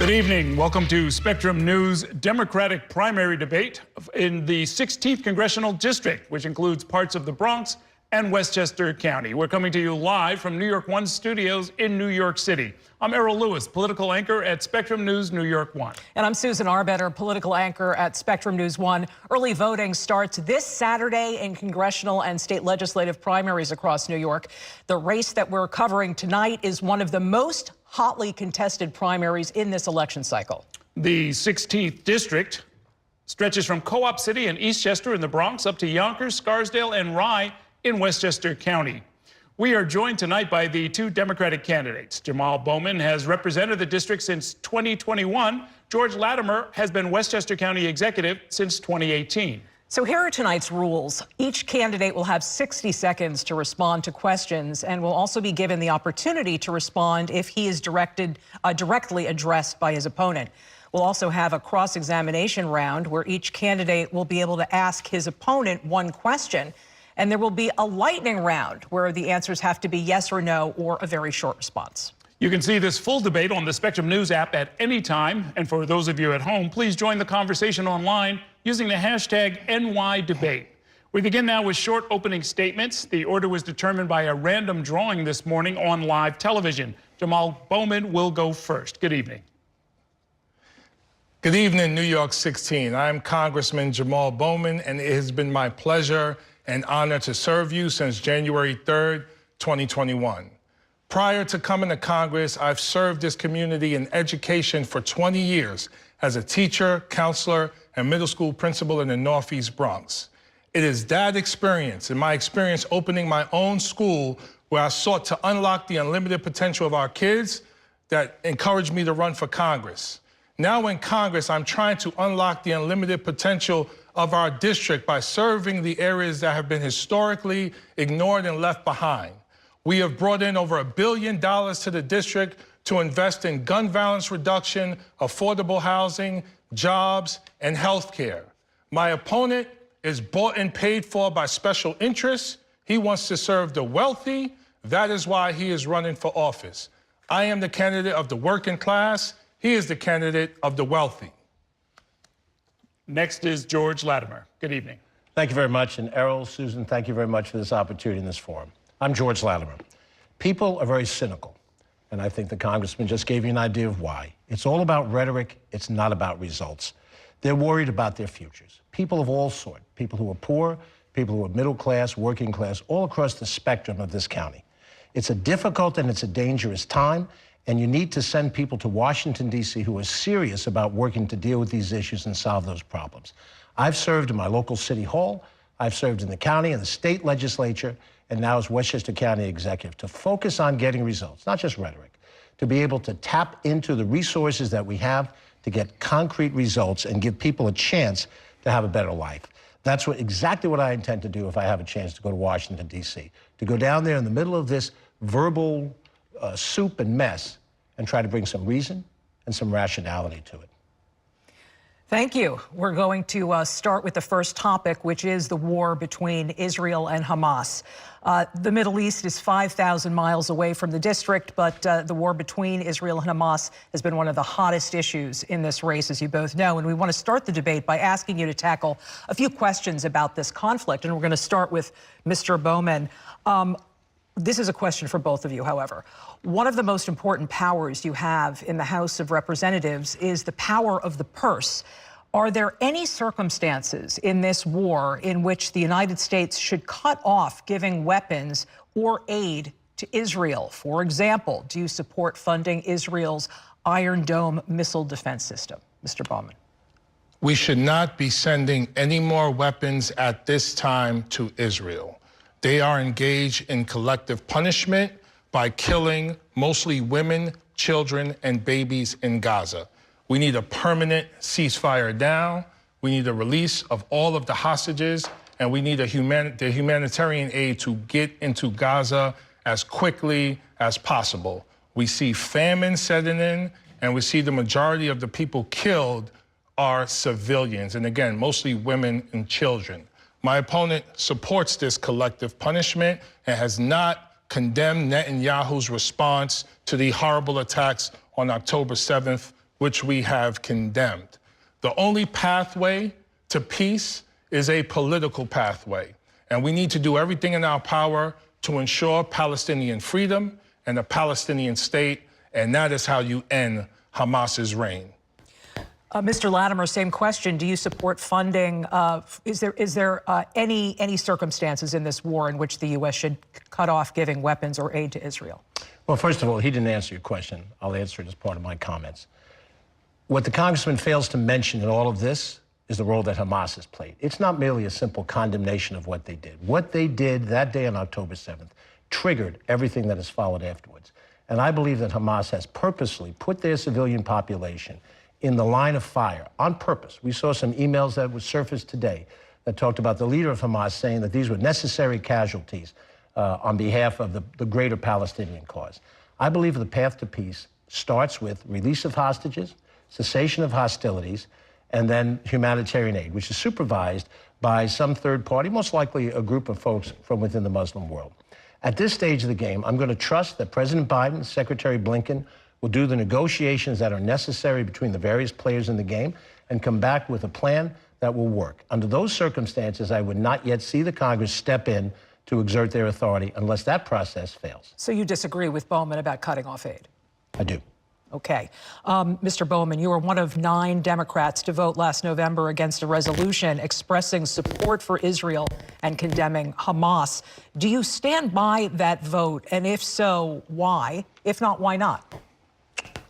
Good evening. Welcome to Spectrum News' Democratic primary debate in the 16th Congressional District, which includes parts of the Bronx and Westchester County. We're coming to you live from New York One studios in New York City. I'm Errol Lewis, political anchor at Spectrum News New York One. And I'm Susan Arbetter, political anchor at Spectrum News One. Early voting starts this Saturday in congressional and state legislative primaries across New York. The race that we're covering tonight is one of the most hotly contested primaries in this election cycle. The 16th district stretches from Co-op City and Eastchester in the Bronx up to Yonkers, Scarsdale, and Rye in Westchester County. We are joined tonight by the two Democratic candidates. Jamaal Bowman has represented the district since 2021. George Latimer has been Westchester County executive since 2018. So here are tonight's rules. Each candidate will have 60 seconds to respond to questions and will also be given the opportunity to respond if he is directly addressed by his opponent. We'll also have a cross-examination round where each candidate will be able to ask his opponent one question. And there will be a lightning round where the answers have to be yes or no or a very short response. You can see this full debate on the Spectrum News app at any time. And for those of you at home, please join the conversation online using the hashtag NYDebate. We begin now with short opening statements. The order was determined by a random drawing this morning on live television. Jamaal Bowman will go first. Good evening. Good evening, New York 16. I'm Congressman Jamaal Bowman, and it has been my pleasure and honor to serve you since January 3rd, 2021. Prior to coming to Congress, I've served this community in education for 20 years as a teacher, counselor, and middle school principal in the Northeast Bronx. It is that experience and my experience opening my own school where I sought to unlock the unlimited potential of our kids that encouraged me to run for Congress. Now in Congress, I'm trying to unlock the unlimited potential of our district by serving the areas that have been historically ignored and left behind. We have brought in over $1 billion to the district to invest in gun violence reduction, affordable housing, jobs, and health care. My opponent is bought and paid for by special interests. He wants to serve the wealthy. That is why he is running for office. I am the candidate of the working class. He is the candidate of the wealthy. Next is George Latimer. Good evening. Thank you very much. And Errol, Susan, thank you very much for this opportunity in this forum. I'm George Latimer. People are very cynical, and I think the congressman just gave you an idea of why. It's all about rhetoric. It's not about results. They're worried about their futures. People of all sorts, people who are poor, people who are middle class, working class, all across the spectrum of this county. It's a difficult and it's a dangerous time, and you need to send people to Washington, D.C. who are serious about working to deal with these issues and solve those problems. I've served in my local city hall, I've served in the county and the state legislature, and now as Westchester County executive, to focus on getting results, not just rhetoric, to be able to tap into the resources that we have to get concrete results and give people a chance to have a better life. That's exactly what I intend to do if I have a chance to go to Washington, D.C., to go down there in the middle of this verbal soup and mess and try to bring some reason and some rationality to it. Thank you. We're going to start with the first topic, which is the war between Israel and Hamas. The Middle East is 5,000 miles away from the district, but the war between Israel and Hamas has been one of the hottest issues in this race, as you both know. And we want to start the debate by asking you to tackle a few questions about this conflict. And we're going to start with Mr. Bowman. This is a question for both of you, however. One of the most important powers you have in the House of Representatives is the power of the purse. Are there any circumstances in this war in which the United States should cut off giving weapons or aid to Israel? For example, do you support funding Israel's Iron Dome missile defense system? Mr. Bowman. We should not be sending any more weapons at this time to Israel. They are engaged in collective punishment by killing mostly women, children, and babies in Gaza. We need a permanent ceasefire down. We need a release of all of the hostages, and we need the humanitarian aid to get into Gaza as quickly as possible. We see famine setting in, and we see the majority of the people killed are civilians, and again, mostly women and children. My opponent supports this collective punishment and has not condemned Netanyahu's response to the horrible attacks on October 7th, which we have condemned. The only pathway to peace is a political pathway, and we need to do everything in our power to ensure Palestinian freedom and a Palestinian state, and that is how you end Hamas's reign. Mr. Latimer, same question. Do you support funding? Is there any circumstances in this war in which the U.S. should cut off giving weapons or aid to Israel? Well, first of all, he didn't answer your question. I'll answer it as part of my comments. What the congressman fails to mention in all of this is the role that Hamas has played. It's not merely a simple condemnation of what they did. What they did that day on October 7th triggered everything that has followed afterwards. And I believe that Hamas has purposely put their civilian population in the line of fire on purpose. We saw some emails that were surfaced today that talked about the leader of Hamas saying that these were necessary casualties on behalf of the greater Palestinian cause. I believe the path to peace starts with release of hostages, cessation of hostilities, and then humanitarian aid, which is supervised by some third party, most likely a group of folks from within the Muslim world. At this stage of the game, I'm going to trust that President Biden, Secretary Blinken, will do the negotiations that are necessary between the various players in the game and come back with a plan that will work. Under those circumstances, I would not yet see the Congress step in to exert their authority unless that process fails. So you disagree with Bowman about cutting off aid? I do. Okay. Mr. Bowman, you were one of 9 Democrats to vote last November against a resolution expressing support for Israel and condemning Hamas. Do you stand by that vote? And if so, why? If not, why not?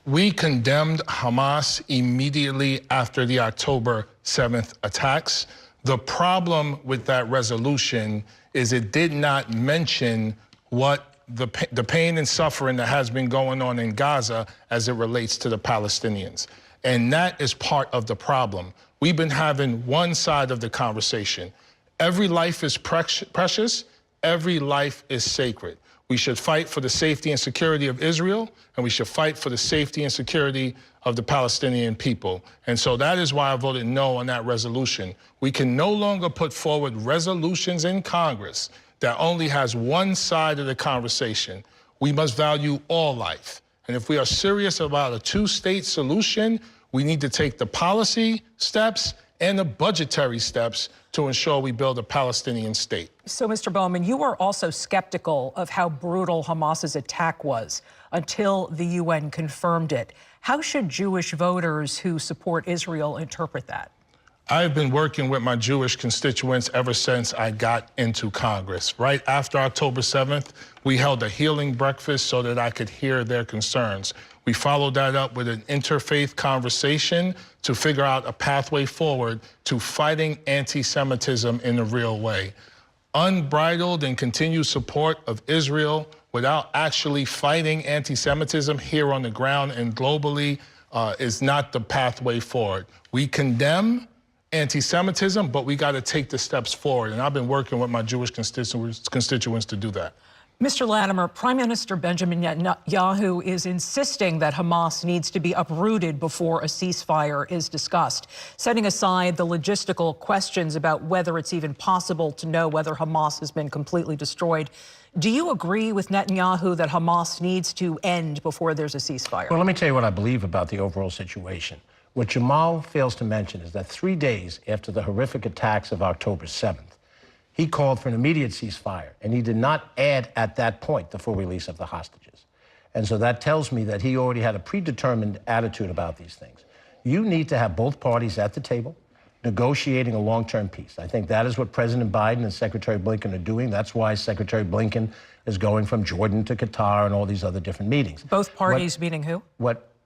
We condemned Hamas immediately after the October 7th attacks. The problem with that resolution is it did not mention what the pain and suffering that has been going on in Gaza as it relates to the Palestinians. And that is part of the problem. We've been having one side of the conversation. Every life is precious. Every life is sacred. We should fight for the safety and security of Israel, and we should fight for the safety and security of the Palestinian people. And so that is why I voted no on that resolution. We can no longer put forward resolutions in Congress that only has one side of the conversation. We must value all life. And if we are serious about a two-state solution, we need to take the policy steps and the budgetary steps to ensure we build a Palestinian state. So, Mr. Bowman, you were also skeptical of how brutal Hamas's attack was until the UN confirmed it. How should Jewish voters who support Israel interpret that? I've been working with my Jewish constituents ever since I got into Congress. Right after October 7th, we held a healing breakfast so that I could hear their concerns. We followed that up with an interfaith conversation to figure out a pathway forward to fighting anti-Semitism in a real way. Unbridled and continued support of Israel without actually fighting anti-Semitism here on the ground and globally is not the pathway forward. We condemn anti-Semitism, but we got to take the steps forward. And I've been working with my Jewish constituents to do that. Mr. Latimer, Prime Minister Benjamin Netanyahu is insisting that Hamas needs to be uprooted before a ceasefire is discussed, setting aside the logistical questions about whether it's even possible to know whether Hamas has been completely destroyed. Do you agree with Netanyahu that Hamas needs to end before there's a ceasefire? Well, let me tell you what I believe about the overall situation. What Jamaal fails to mention is that 3 days after the horrific attacks of October 7th, he called for an immediate ceasefire, and he did not add at that point the full release of the hostages. And so that tells me that he already had a predetermined attitude about these things. You need to have both parties at the table negotiating a long-term peace. I think that is what President Biden and Secretary Blinken are doing. That's why Secretary Blinken is going from Jordan to Qatar and all these other different meetings. Both parties meaning who?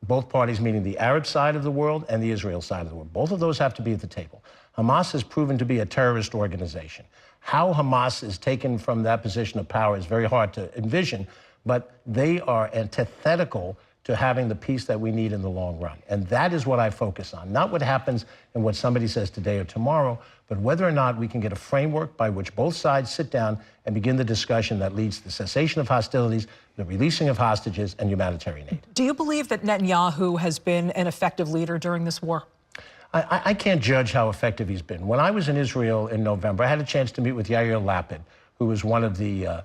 Both parties meaning the Arab side of the world and the Israel side of the world. Both of those have to be at the table. Hamas has proven to be a terrorist organization. How Hamas is taken from that position of power is very hard to envision, but they are antithetical to having the peace that we need in the long run. And that is what I focus on, not what happens and what somebody says today or tomorrow, but whether or not we can get a framework by which both sides sit down and begin the discussion that leads to the cessation of hostilities, the releasing of hostages, and humanitarian aid. Do you believe that Netanyahu has been an effective leader during this war? I can't judge how effective he's been. When I was in Israel in November, I had a chance to meet with Yair Lapid, who was one of the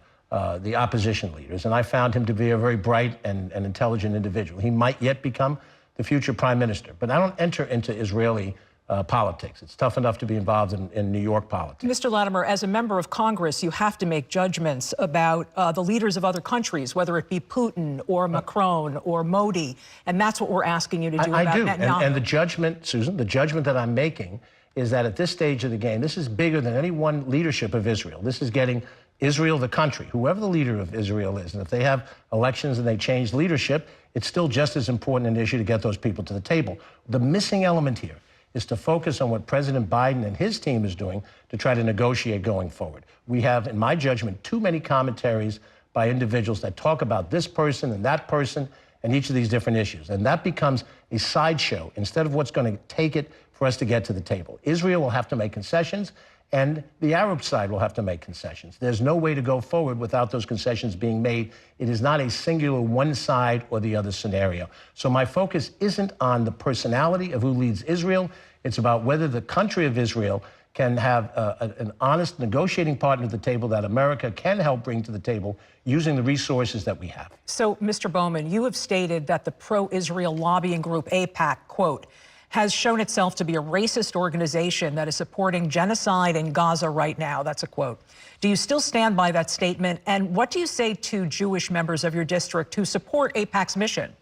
opposition leaders, and I found him to be a very bright and intelligent individual. He might yet become the future prime minister. But I don't enter into Israeli politics. It's tough enough to be involved in New York politics. Mr. Latimer, as a member of Congress, you have to make judgments about the leaders of other countries, whether it be Putin or Macron or Modi, and that's what we're asking you to do about Netanyahu. And the judgment, Susan, the judgment that I'm making is that at this stage of the game, this is bigger than any one leadership of Israel. This is getting Israel, the country, whoever the leader of Israel is, and if they have elections and they change leadership, it's still just as important an issue to get those people to the table. The missing element here is to focus on what President Biden and his team is doing to try to negotiate going forward. We have, in my judgment, too many commentaries by individuals that talk about this person and each of these different issues. And that becomes a sideshow instead of what's going to take it for us to get to the table. Israel will have to make concessions, and the Arab side will have to make concessions. There's no way to go forward without those concessions being made. It is not a singular one side or the other scenario. So my focus isn't on the personality of who leads Israel. It's about whether the country of Israel can have an honest negotiating partner at the table that America can help bring to the table using the resources that we have. So, Mr. Bowman, you have stated that the pro-Israel lobbying group AIPAC, quote, has shown itself to be a racist organization that is supporting genocide in Gaza right now. That's a quote. Do you still stand by that statement? And what do you say to Jewish members of your district who support AIPAC's mission?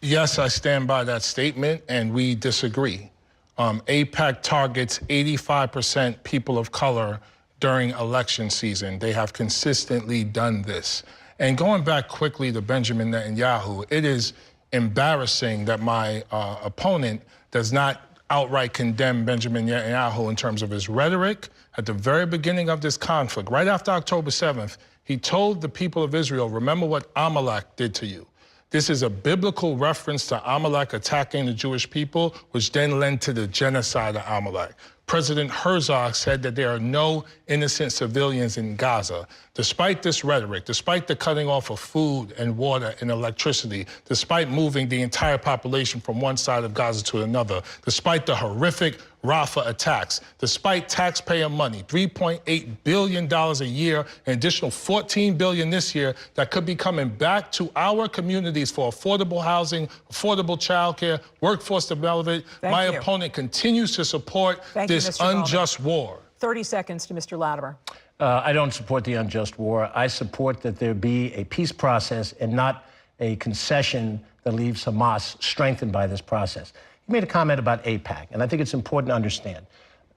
Yes, I stand by that statement, and we disagree. AIPAC targets 85% people of color during election season. They have consistently done this. And going back quickly to Benjamin Netanyahu, it is embarrassing that my opponent does not outright condemn Benjamin Netanyahu in terms of his rhetoric. At the very beginning of this conflict, right after October 7th, he told the people of Israel, remember what Amalek did to you. This is a biblical reference to Amalek attacking the Jewish people, which then led to the genocide of Amalek. President Herzog said that there are no innocent civilians in Gaza. Despite this rhetoric, despite the cutting off of food and water and electricity, despite moving the entire population from one side of Gaza to another, despite the horrific Rafah attacks, despite taxpayer money, $3.8 billion a year, an additional $14 billion this year that could be coming back to our communities for affordable housing, affordable childcare, workforce development. My opponent continues to support this unjust war. 30 seconds to Mr. Latimer. I don't support the unjust war. I support that there be a peace process and not a concession that leaves Hamas strengthened by this process. You made a comment about AIPAC, and I think it's important to understand.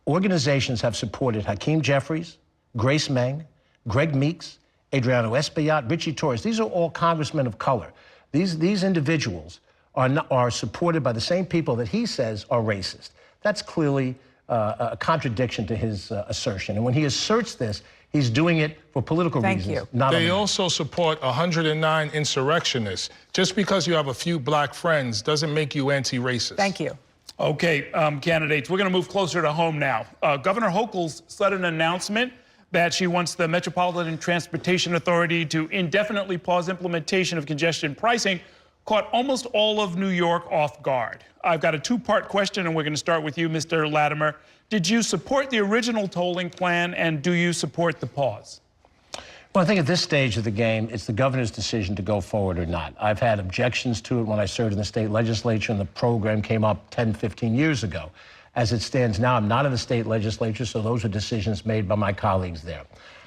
Organizations have supported Hakeem Jeffries, Grace Meng, Greg Meeks, Adriano Espaillat, Richie Torres. These are all congressmen of color. These individuals are supported by the same people that he says are racist. That's clearly a contradiction to his assertion. And when he asserts this, he's doing it for political reasons. They also support 109 insurrectionists. Just because you have a few black friends doesn't make you anti-racist. Thank you. Okay, candidates, we're going to move closer to home now. Governor Hochul's said an announcement that she wants the Metropolitan Transportation Authority to indefinitely pause implementation of congestion pricing. Caught almost all of New York off guard. I've got a two-part question, and we're going to start with you, Mr. Latimer. Did you support the original tolling plan, and do you support the pause? Well, I think at this stage of the game, it's the governor's decision to go forward or not. I've had objections to it when I served in the state legislature, and the program came up 10, 15 years ago. As it stands now, I'm not in the state legislature, so those are decisions made by my colleagues there.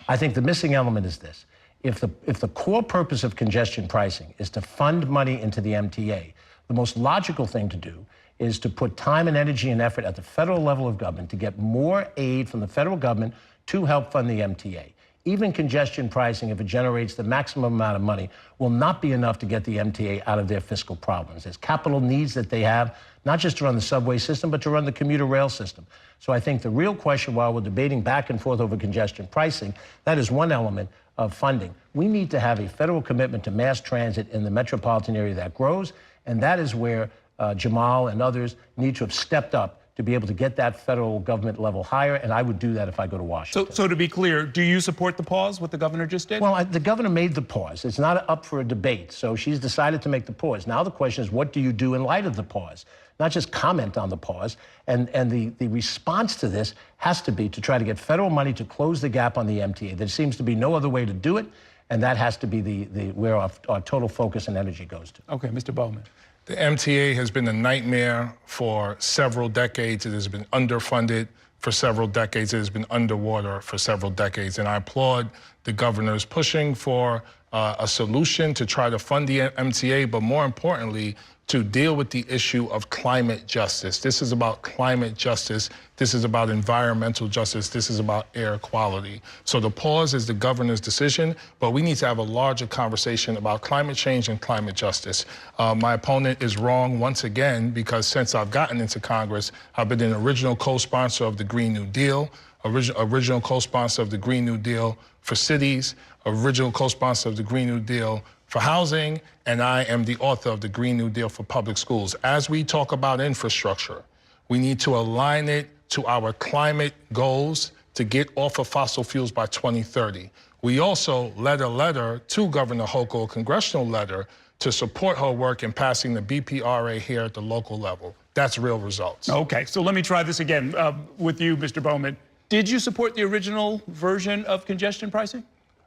I think the missing element is this. If the core purpose of congestion pricing is to fund money into the MTA, the most logical thing to do is to put time and energy and effort at the federal level of government to get more aid from the federal government to help fund the MTA. Even congestion pricing, if it generates the maximum amount of money, will not be enough to get the MTA out of their fiscal problems. There's capital needs that they have, not just to run the subway system, but to run the commuter rail system. So I think the real question, while we're debating back and forth over congestion pricing, that is one element of funding. We need to have a federal commitment to mass transit in the metropolitan area that grows, and that is where Jamaal and others need to have stepped up to be able to get that federal government level higher, and I would do that if I go to Washington. So to be clear, do you support the pause, what the governor just did? Well, the governor made the pause. It's not up for a debate, so she's decided to make the pause. Now the question is, what do you do in light of the pause? Not just comment on the pause, and the response to this has to be to try to get federal money to close the gap on the MTA. There seems to be no other way to do it, and that has to be where our total focus and energy goes to. Okay, Mr. Bowman. The MTA has been a nightmare for several decades. It has been underfunded for several decades. It has been underwater for several decades. And I applaud the governors pushing for a solution to try to fund the MTA, but more importantly, to deal with the issue of climate justice. This is about climate justice. This is about environmental justice. This is about air quality. So the pause is the governor's decision, but we need to have a larger conversation about climate change and climate justice. My opponent is wrong once again, because since I've gotten into Congress, I've been an original co-sponsor of the Green New Deal, original co-sponsor of the Green New Deal for cities, original co-sponsor of the Green New Deal for housing, and I am the author of the Green New Deal for public schools. As we talk about infrastructure, we need to align it to our climate goals to get off of fossil fuels by 2030. We also led a letter to Governor Hochul, a congressional letter, to support her work in passing the BPRA here at the local level. That's real results. Okay, so let me try this again with you, Mr. Bowman. Did you support the original version of congestion pricing?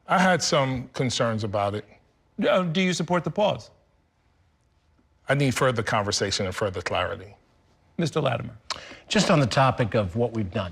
I had some concerns about it. Do you support the pause? I need further conversation and further clarity. Mr. Latimer. Just on the topic of what we've done.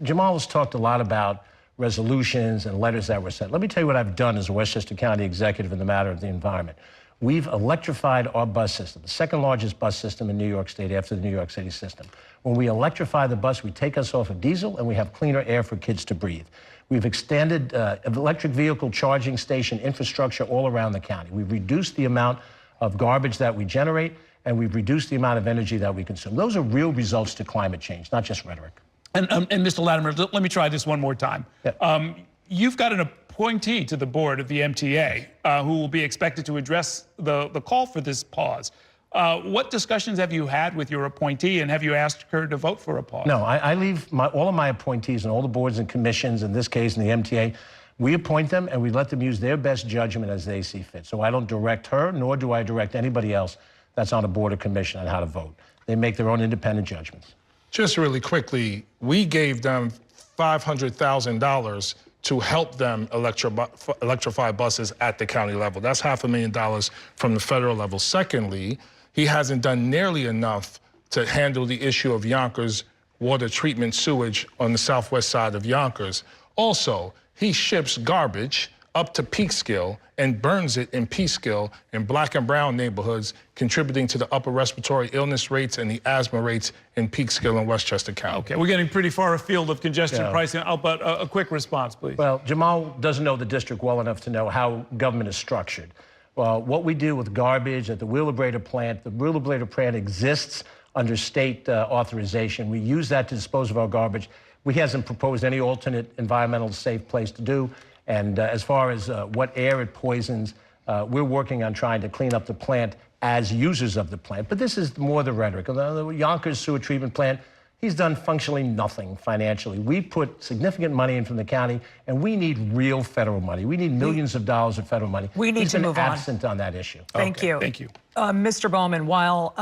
Jamaal has talked a lot about resolutions and letters that were sent. Let me tell you what I've done as a Westchester County executive in the matter of the environment. We've electrified our bus system, the second largest bus system in New York State after the New York City system. When we electrify the bus, we take us off of diesel and we have cleaner air for kids to breathe. We've extended electric vehicle charging station infrastructure all around the county. We've reduced the amount of garbage that we generate, and we've reduced the amount of energy that we consume. Those are real results to climate change, not just rhetoric. And Mr. Latimer, let me try this one more time. Yeah. You've got an appointee to the board of the MTA who will be expected to address the call for this pause. What discussions have you had with your appointee, and have you asked her to vote for a pause? No, I leave all of my appointees and all the boards and commissions, in this case in the MTA, we appoint them and we let them use their best judgment as they see fit. So I don't direct her, nor do I direct anybody else that's on a board or commission on how to vote. They make their own independent judgments. Just really quickly, we gave them $500,000 to help them electrify buses at the county level. That's $500,000 from the federal level. Secondly, he hasn't done nearly enough to handle the issue of Yonkers water treatment sewage on the southwest side of Yonkers. Also, he ships garbage up to Peekskill and burns it in Peekskill in black and brown neighborhoods, contributing to the upper respiratory illness rates and the asthma rates in Peekskill and Westchester County. Okay, we're getting pretty far afield of congestion pricing, but a quick response, please. Well, Jamaal doesn't know the district well enough to know how government is structured. Well, what we do with garbage at the Wheelabrator plant, the Wheelabrator plant exists under state authorization. We use that to dispose of our garbage. We hasn't proposed any alternate environmental safe place to do. And as far as what air it poisons, we're working on trying to clean up the plant as users of the plant. But this is more the rhetoric. The Yonkers sewer treatment plant, he's done functionally nothing financially. We put significant money in from the county, and we need real federal money. We need millions of dollars of federal money. We need to move on. He's been absent on that issue. Thank you. Thank you. Mr. Bowman, while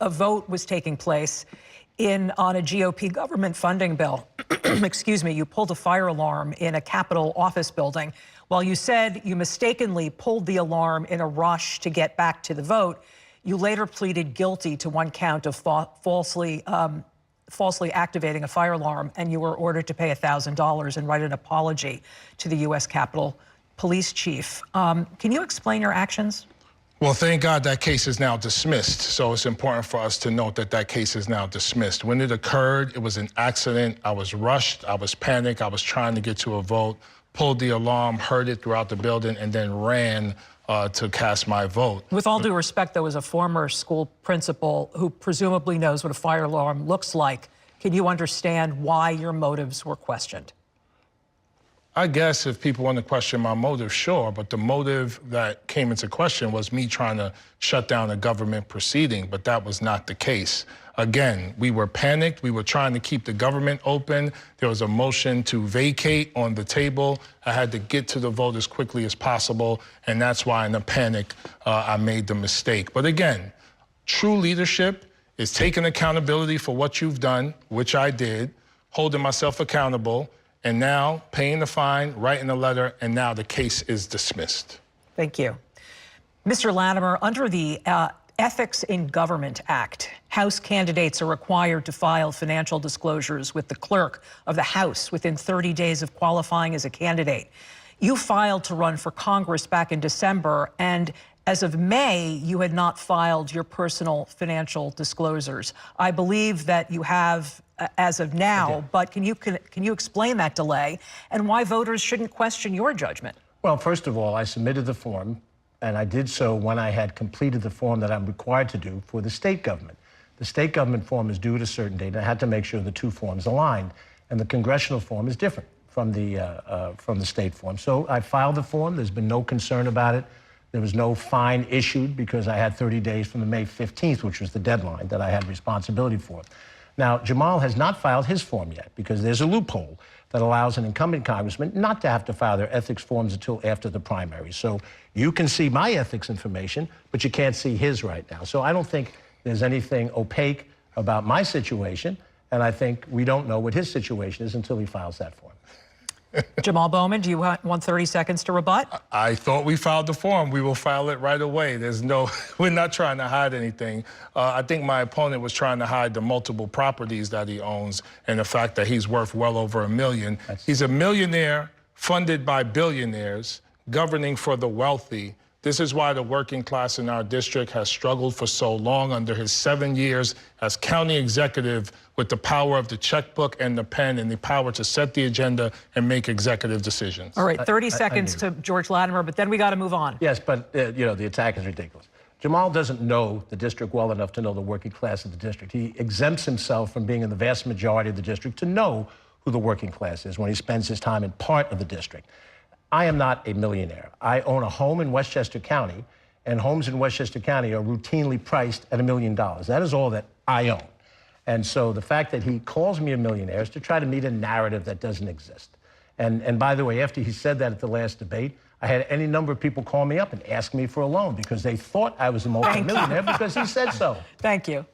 a vote was taking place on a GOP government funding bill, excuse me, you pulled a fire alarm in a Capitol office building. While you said you mistakenly pulled the alarm in a rush to get back to the vote, you later pleaded guilty to one count of falsely activating a fire alarm, and you were ordered to pay $1,000 and write an apology to the U.S. Capitol Police Chief. Can you explain your actions? Well, thank God that case is now dismissed. So it's important for us to note that that case is now dismissed. When it occurred, it was an accident. I was rushed. I was panicked. I was trying to get to a vote, pulled the alarm, heard it throughout the building, and then ran to cast my vote. With all due respect, though, as a former school principal who presumably knows what a fire alarm looks like, can you understand why your motives were questioned? I guess if people want to question my motive, sure, but the motive that came into question was me trying to shut down a government proceeding, but that was not the case. Again, we were panicked. We were trying to keep the government open. There was a motion to vacate on the table. I had to get to the vote as quickly as possible, and that's why in a panic, I made the mistake. But again, true leadership is taking accountability for what you've done, which I did, holding myself accountable, and now paying the fine, writing a letter, and now the case is dismissed. Thank you. Mr. Latimer, under the Ethics in Government Act. House candidates are required to file financial disclosures with the clerk of the House within 30 days of qualifying as a candidate. You filed to run for Congress back in December, and as of May, you had not filed your personal financial disclosures. I believe that you have as of now, but can you explain that delay and why voters shouldn't question your judgment? Well, first of all, I submitted the form, and I did so when I had completed the form that I'm required to do for the state government. The state government form is due at a certain date, and I had to make sure the two forms aligned, and the congressional form is different from the state form. So I filed the form. There's been no concern about it. There was no fine issued because I had 30 days from the May 15th, which was the deadline that I had responsibility for. Now, Jamaal has not filed his form yet because there's a loophole that allows an incumbent congressman not to have to file their ethics forms until after the primary. So you can see my ethics information, but you can't see his right now. So I don't think there's anything opaque about my situation, and I think we don't know what his situation is until he files that form. Jamaal Bowman, do you want 30 seconds to rebut? I thought we filed the form. We will file it right away. We're not trying to hide anything. I think my opponent was trying to hide the multiple properties that he owns and the fact that he's worth well over $1 million. He's a millionaire funded by billionaires, governing for the wealthy. This is why the working class in our district has struggled for so long under his 7 years as county executive with the power of the checkbook and the pen and the power to set the agenda and make executive decisions. All right, 30 seconds to George Latimer, but then we got to move on. Yes, but, the attack is ridiculous. Jamaal doesn't know the district well enough to know the working class of the district. He exempts himself from being in the vast majority of the district to know who the working class is when he spends his time in part of the district. I am not a millionaire. I own a home in Westchester County, and homes in Westchester County are routinely priced at $1 million. That is all that I own. And so the fact that he calls me a millionaire is to try to meet a narrative that doesn't exist. And by the way, after he said that at the last debate, I had any number of people call me up and ask me for a loan because they thought I was a multimillionaire because he said so. Thank you.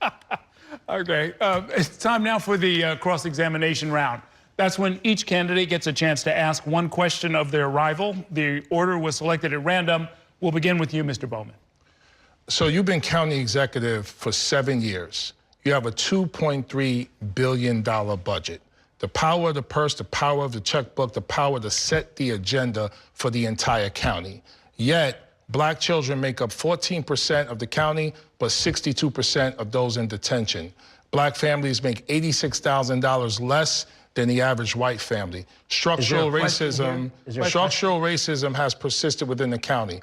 Okay, it's time now for the cross-examination round. That's when each candidate gets a chance to ask one question of their rival. The order was selected at random. We'll begin with you, Mr. Bowman. So you've been county executive for 7 years. You have a $2.3 billion budget. The power of the purse, the power of the checkbook, the power to set the agenda for the entire county. Yet, black children make up 14% of the county, but 62% of those in detention. Black families make $86,000 less than the average white family. Structural racism has persisted within the county.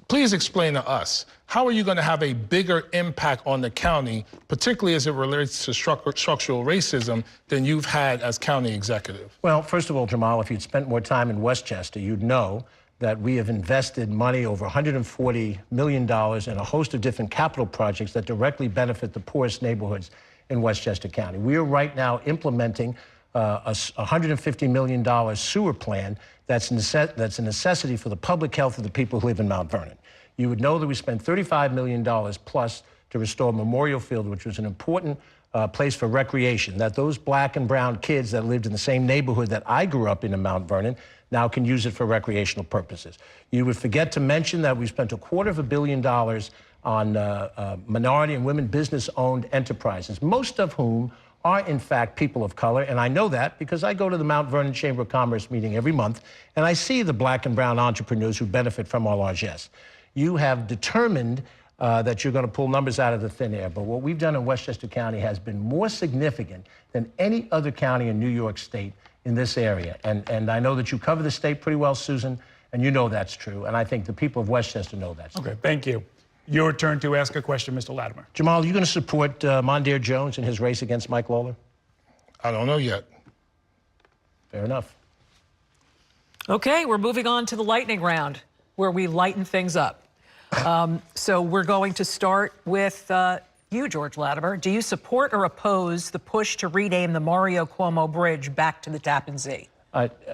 Please explain to us, how are you going to have a bigger impact on the county, particularly as it relates to structural racism, than you've had as county executive? Well, first of all, Jamaal, if you'd spent more time in Westchester, you'd know that we have invested money, over $140 million, in a host of different capital projects that directly benefit the poorest neighborhoods in Westchester County. We are right now implementing a $150 million sewer plan that's a necessity for the public health of the people who live in Mount Vernon. You would know that we spent $35 million plus to restore Memorial Field, which was an important place for recreation, that those black and brown kids that lived in the same neighborhood that I grew up in Mount Vernon now can use it for recreational purposes. You would forget to mention that we spent $250 million on minority and women business-owned enterprises, most of whom are, in fact, people of color. And I know that because I go to the Mount Vernon Chamber of Commerce meeting every month, and I see the black and brown entrepreneurs who benefit from our largesse. You have determined that you're going to pull numbers out of the thin air, but what we've done in Westchester County has been more significant than any other county in New York State in this area. And I know that you cover the state pretty well, Susan, and you know that's true. And I think the people of Westchester know that's true. Okay, thank you. Your turn to ask a question, Mr. Latimer. Jamaal, are you going to support Mondaire Jones in his race against Mike Lawler? I don't know yet. Fair enough. Okay, we're moving on to the lightning round, where we lighten things up. So we're going to start with you, George Latimer. Do you support or oppose the push to rename the Mario Cuomo Bridge back to the Tappan Zee?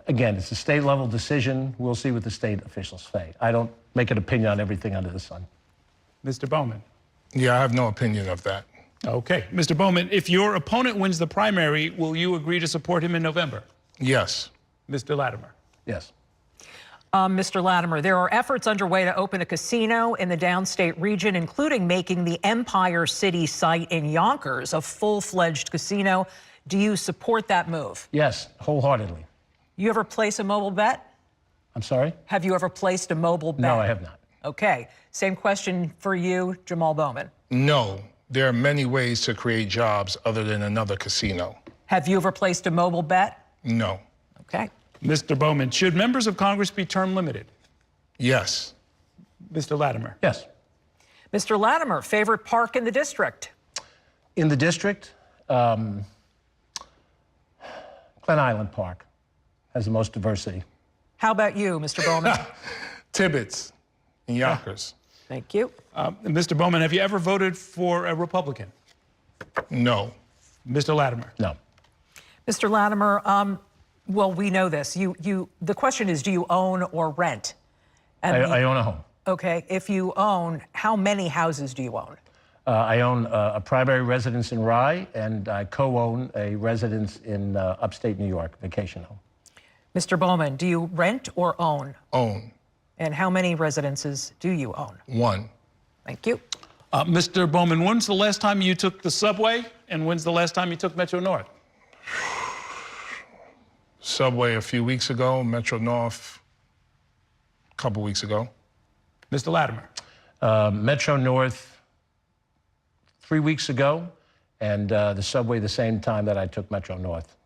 Again, it's a state-level decision. We'll see what the state officials say. I don't make an opinion on everything under the sun. Mr. Bowman. Yeah, I have no opinion of that. Okay. Mr. Bowman, if your opponent wins the primary, will you agree to support him in November? Yes. Mr. Latimer. Yes. Mr. Latimer, there are efforts underway to open a casino in the downstate region, including making the Empire City site in Yonkers a full-fledged casino. Do you support that move? Yes, wholeheartedly. You ever place a mobile bet? I'm sorry? Have you ever placed a mobile bet? No, I have not. Okay. Same question for you, Jamaal Bowman. No, there are many ways to create jobs other than another casino. Have you ever placed a mobile bet? No. Okay. Mr. Bowman, should members of Congress be term limited? Yes. Mr. Latimer. Yes. Mr. Latimer, favorite park in the district? In the district, Glen Island Park has the most diversity. How about you, Mr. Bowman? Tibbetts in Yonkers. Thank you. Mr. Bowman, have you ever voted for a Republican? No. Mr. Latimer. No. Mr. Latimer, well, we know this. The question is, do you own or rent? And I own a home. Okay. If you own, how many houses do you own? I own a primary residence in Rye, and I co-own a residence in upstate New York, vacation home. Mr. Bowman, do you rent or own? Own. And how many residences do you own? One. Thank you. Mr. Bowman, when's the last time you took the subway, and when's the last time you took Metro North? Subway a few weeks ago, Metro North a couple weeks ago. Mr. Latimer. Metro North 3 weeks ago, and the subway the same time that I took Metro North.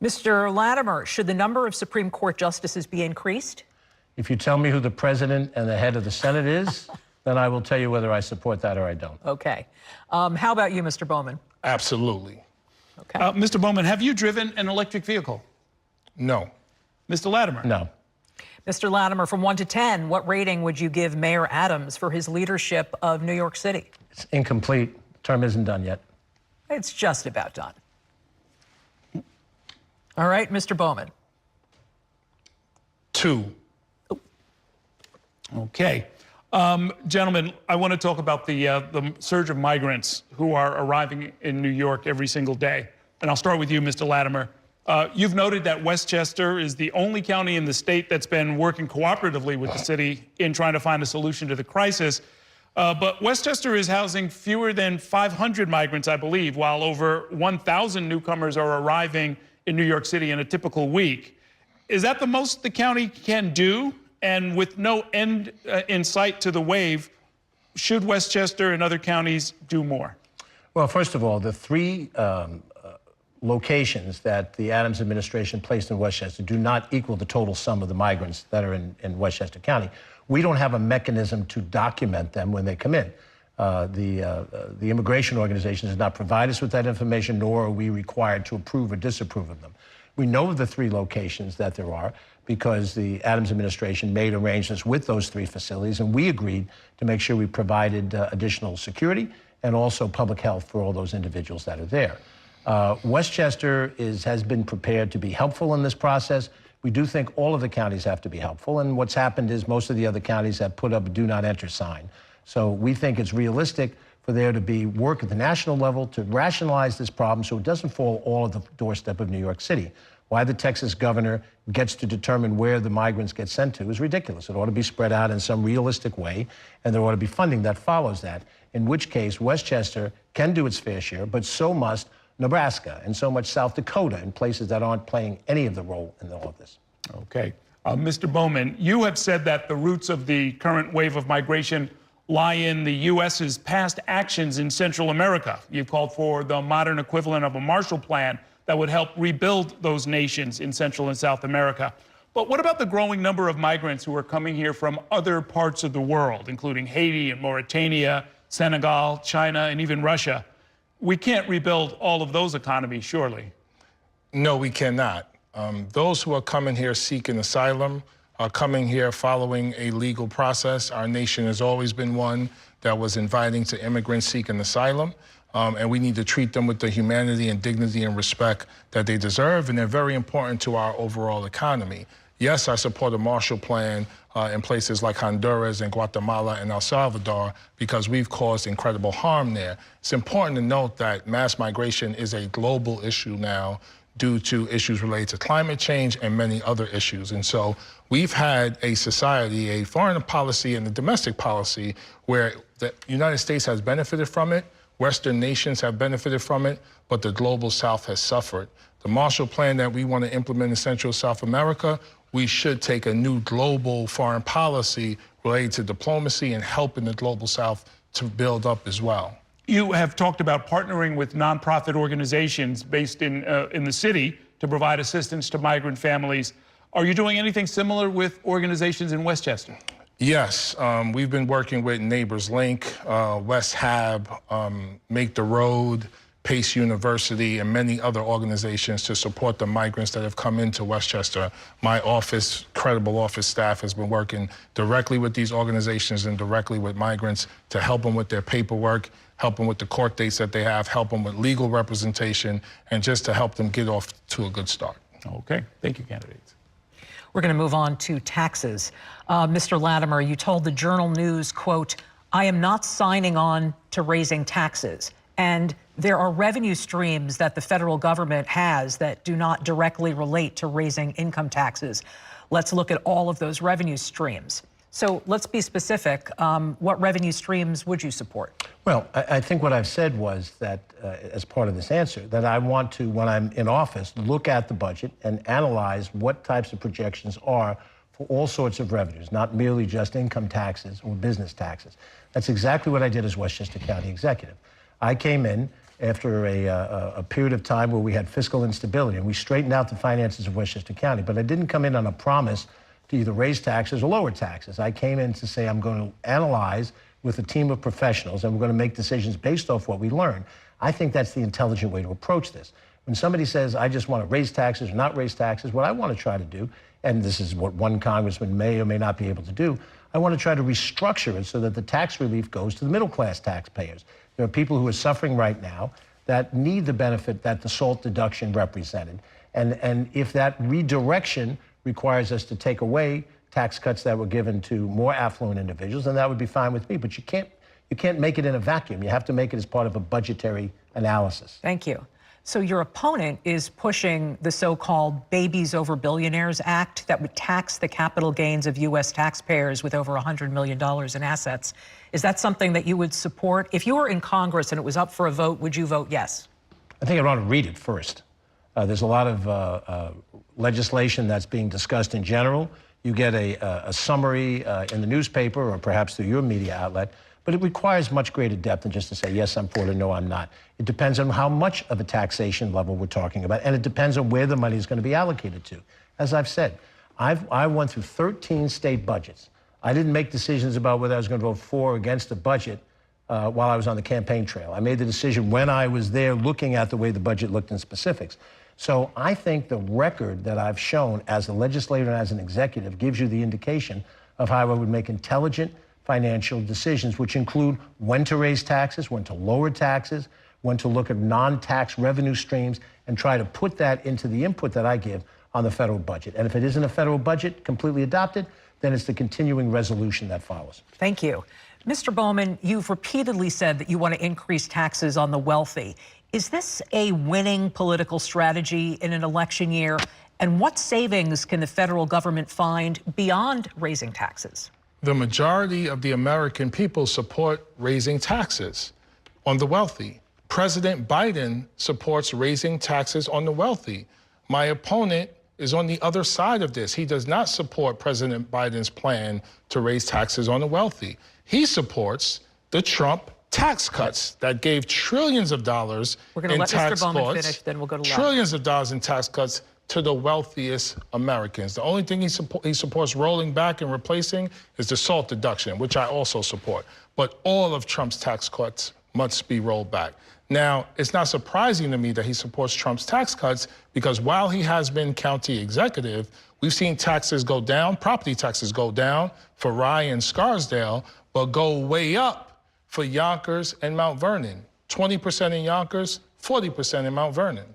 Mr. Latimer, should the number of Supreme Court justices be increased? If you tell me who the president and the head of the Senate is, then I will tell you whether I support that or I don't. Okay. How about you, Mr. Bowman? Absolutely. Okay. Mr. Bowman, have you driven an electric vehicle? No. Mr. Latimer. No. Mr. Latimer, from 1 to 10, what rating would you give Mayor Adams for his leadership of New York City? It's incomplete. Term isn't done yet. It's just about done. All right, Mr. Bowman. 2. Okay. Gentlemen, I want to talk about the surge of migrants who are arriving in New York every single day. And I'll start with you, Mr. Latimer. You've noted that Westchester is the only county in the state that's been working cooperatively with the city in trying to find a solution to the crisis. But Westchester is housing fewer than 500 migrants, I believe, while over 1,000 newcomers are arriving in New York City in a typical week. Is that the most the county can do? And with no end in sight to the wave, should Westchester and other counties do more? Well, first of all, the 3 locations that the Adams administration placed in Westchester do not equal the total sum of the migrants that are in Westchester County. We don't have a mechanism to document them when they come in. The immigration organization does not provide us with that information, nor are we required to approve or disapprove of them. We know of the 3 locations that there are because the Adams administration made arrangements with those 3 facilities, and we agreed to make sure we provided additional security and also public health for all those individuals that are there. Westchester has been prepared to be helpful in this process. We do think all of the counties have to be helpful, and what's happened is most of the other counties have put up a do not enter sign. So we think it's realistic for there to be work at the national level to rationalize this problem so it doesn't fall all at the doorstep of New York City. Why the Texas governor gets to determine where the migrants get sent to is ridiculous. It ought to be spread out in some realistic way, and there ought to be funding that follows that, in which case Westchester can do its fair share, but so must Nebraska and so much South Dakota and places that aren't playing any of the role in all of this. Okay. Mr. Bowman, you have said that the roots of the current wave of migration lie in the U.S.'s past actions in Central America. You've called for the modern equivalent of a Marshall Plan that would help rebuild those nations in Central and South America. But what about the growing number of migrants who are coming here from other parts of the world, including Haiti and Mauritania, Senegal, China, and even Russia? We can't rebuild all of those economies, surely. No, we cannot. Those who are coming here seeking asylum are coming here following a legal process. Our nation has always been one that was inviting to immigrants seeking asylum. And we need to treat them with the humanity and dignity and respect that they deserve, and they're very important to our overall economy. Yes, I support a Marshall Plan in places like Honduras and Guatemala and El Salvador because we've caused incredible harm there. It's important to note that mass migration is a global issue now, due to issues related to climate change and many other issues. And so we've had a society, a foreign policy and a domestic policy where the United States has benefited from it, Western nations have benefited from it, but the global South has suffered. The Marshall Plan that we want to implement in Central South America, we should take a new global foreign policy related to diplomacy and helping the global South to build up as well. You have talked about partnering with nonprofit organizations based in the city to provide assistance to migrant families. Are you doing anything similar with organizations in Westchester? Yes, we've been working with Neighbors Link, West Hab, Make the Road, Pace University, and many other organizations to support the migrants that have come into Westchester. My office, credible office staff, has been working directly with these organizations and directly with migrants to help them with their paperwork, help them with the court dates that they have, help them with legal representation, and just to help them get off to a good start. Okay, thank you, candidates. We're going to move on to taxes. Mr. Latimer, you told the Journal News, quote, "I am not signing on to raising taxes." And there are revenue streams that the federal government has that do not directly relate to raising income taxes. Let's look at all of those revenue streams. So let's be specific. What revenue streams would you support? Well, I think what I've said was that, as part of this answer, that I want to, when I'm in office, look at the budget and analyze what types of projections are for all sorts of revenues, not merely just income taxes or business taxes. That's exactly what I did as Westchester County Executive. I came in after a period of time where we had fiscal instability, and we straightened out the finances of Westchester County, but I didn't come in on a promise to either raise taxes or lower taxes. I came in to say I'm going to analyze with a team of professionals, and we're going to make decisions based off what we learn. I think that's the intelligent way to approach this. When somebody says, I just want to raise taxes or not raise taxes, what I want to try to do, and this is what one congressman may or may not be able to do, I want to try to restructure it so that the tax relief goes to the middle-class taxpayers. There are people who are suffering right now that need the benefit that the SALT deduction represented. And if that redirection requires us to take away tax cuts that were given to more affluent individuals, then that would be fine with me. But you can't make it in a vacuum. You have to make it as part of a budgetary analysis. Thank you. So your opponent is pushing the so-called Babies Over Billionaires Act that would tax the capital gains of U.S. taxpayers with over $100 million in assets. Is that something that you would support? If you were in Congress and it was up for a vote, would you vote yes? I think I'd want to read it first. There's a lot of legislation that's being discussed in general. You get a summary in the newspaper or perhaps through your media outlet, but it requires much greater depth than just to say, yes, I'm for it or no, I'm not. It depends on how much of a taxation level we're talking about, and it depends on where the money is going to be allocated to. As I've said, I went through 13 state budgets. I didn't make decisions about whether I was going to vote for or against a budget while I was on the campaign trail. I made the decision when I was there looking at the way the budget looked in specifics. So I think the record that I've shown as a legislator and as an executive gives you the indication of how I would make intelligent financial decisions, which include when to raise taxes, when to lower taxes, when to look at non-tax revenue streams, and try to put that into the input that I give on the federal budget. And if it isn't a federal budget completely adopted, then it's the continuing resolution that follows. Thank you. Mr. Bowman, you've repeatedly said that you want to increase taxes on the wealthy. Is this a winning political strategy in an election year? And what savings can the federal government find beyond raising taxes? The majority of the American people support raising taxes on the wealthy. President Biden supports raising taxes on the wealthy. My opponent is on the other side of this. He does not support President Biden's plan to raise taxes on the wealthy. He supports the Trump tax cuts that gave trillions of dollars in tax cuts. We're going to let Mr. Bowman finish, then we'll go to trillions of dollars in tax cuts to the wealthiest Americans. The only thing he supports rolling back and replacing is the SALT deduction, which I also support. But all of Trump's tax cuts must be rolled back. Now, it's not surprising to me that he supports Trump's tax cuts because while he has been county executive, we've seen taxes go down, property taxes go down for Rye and Scarsdale, but go way up for Yonkers and Mount Vernon. 20% in Yonkers, 40% in Mount Vernon.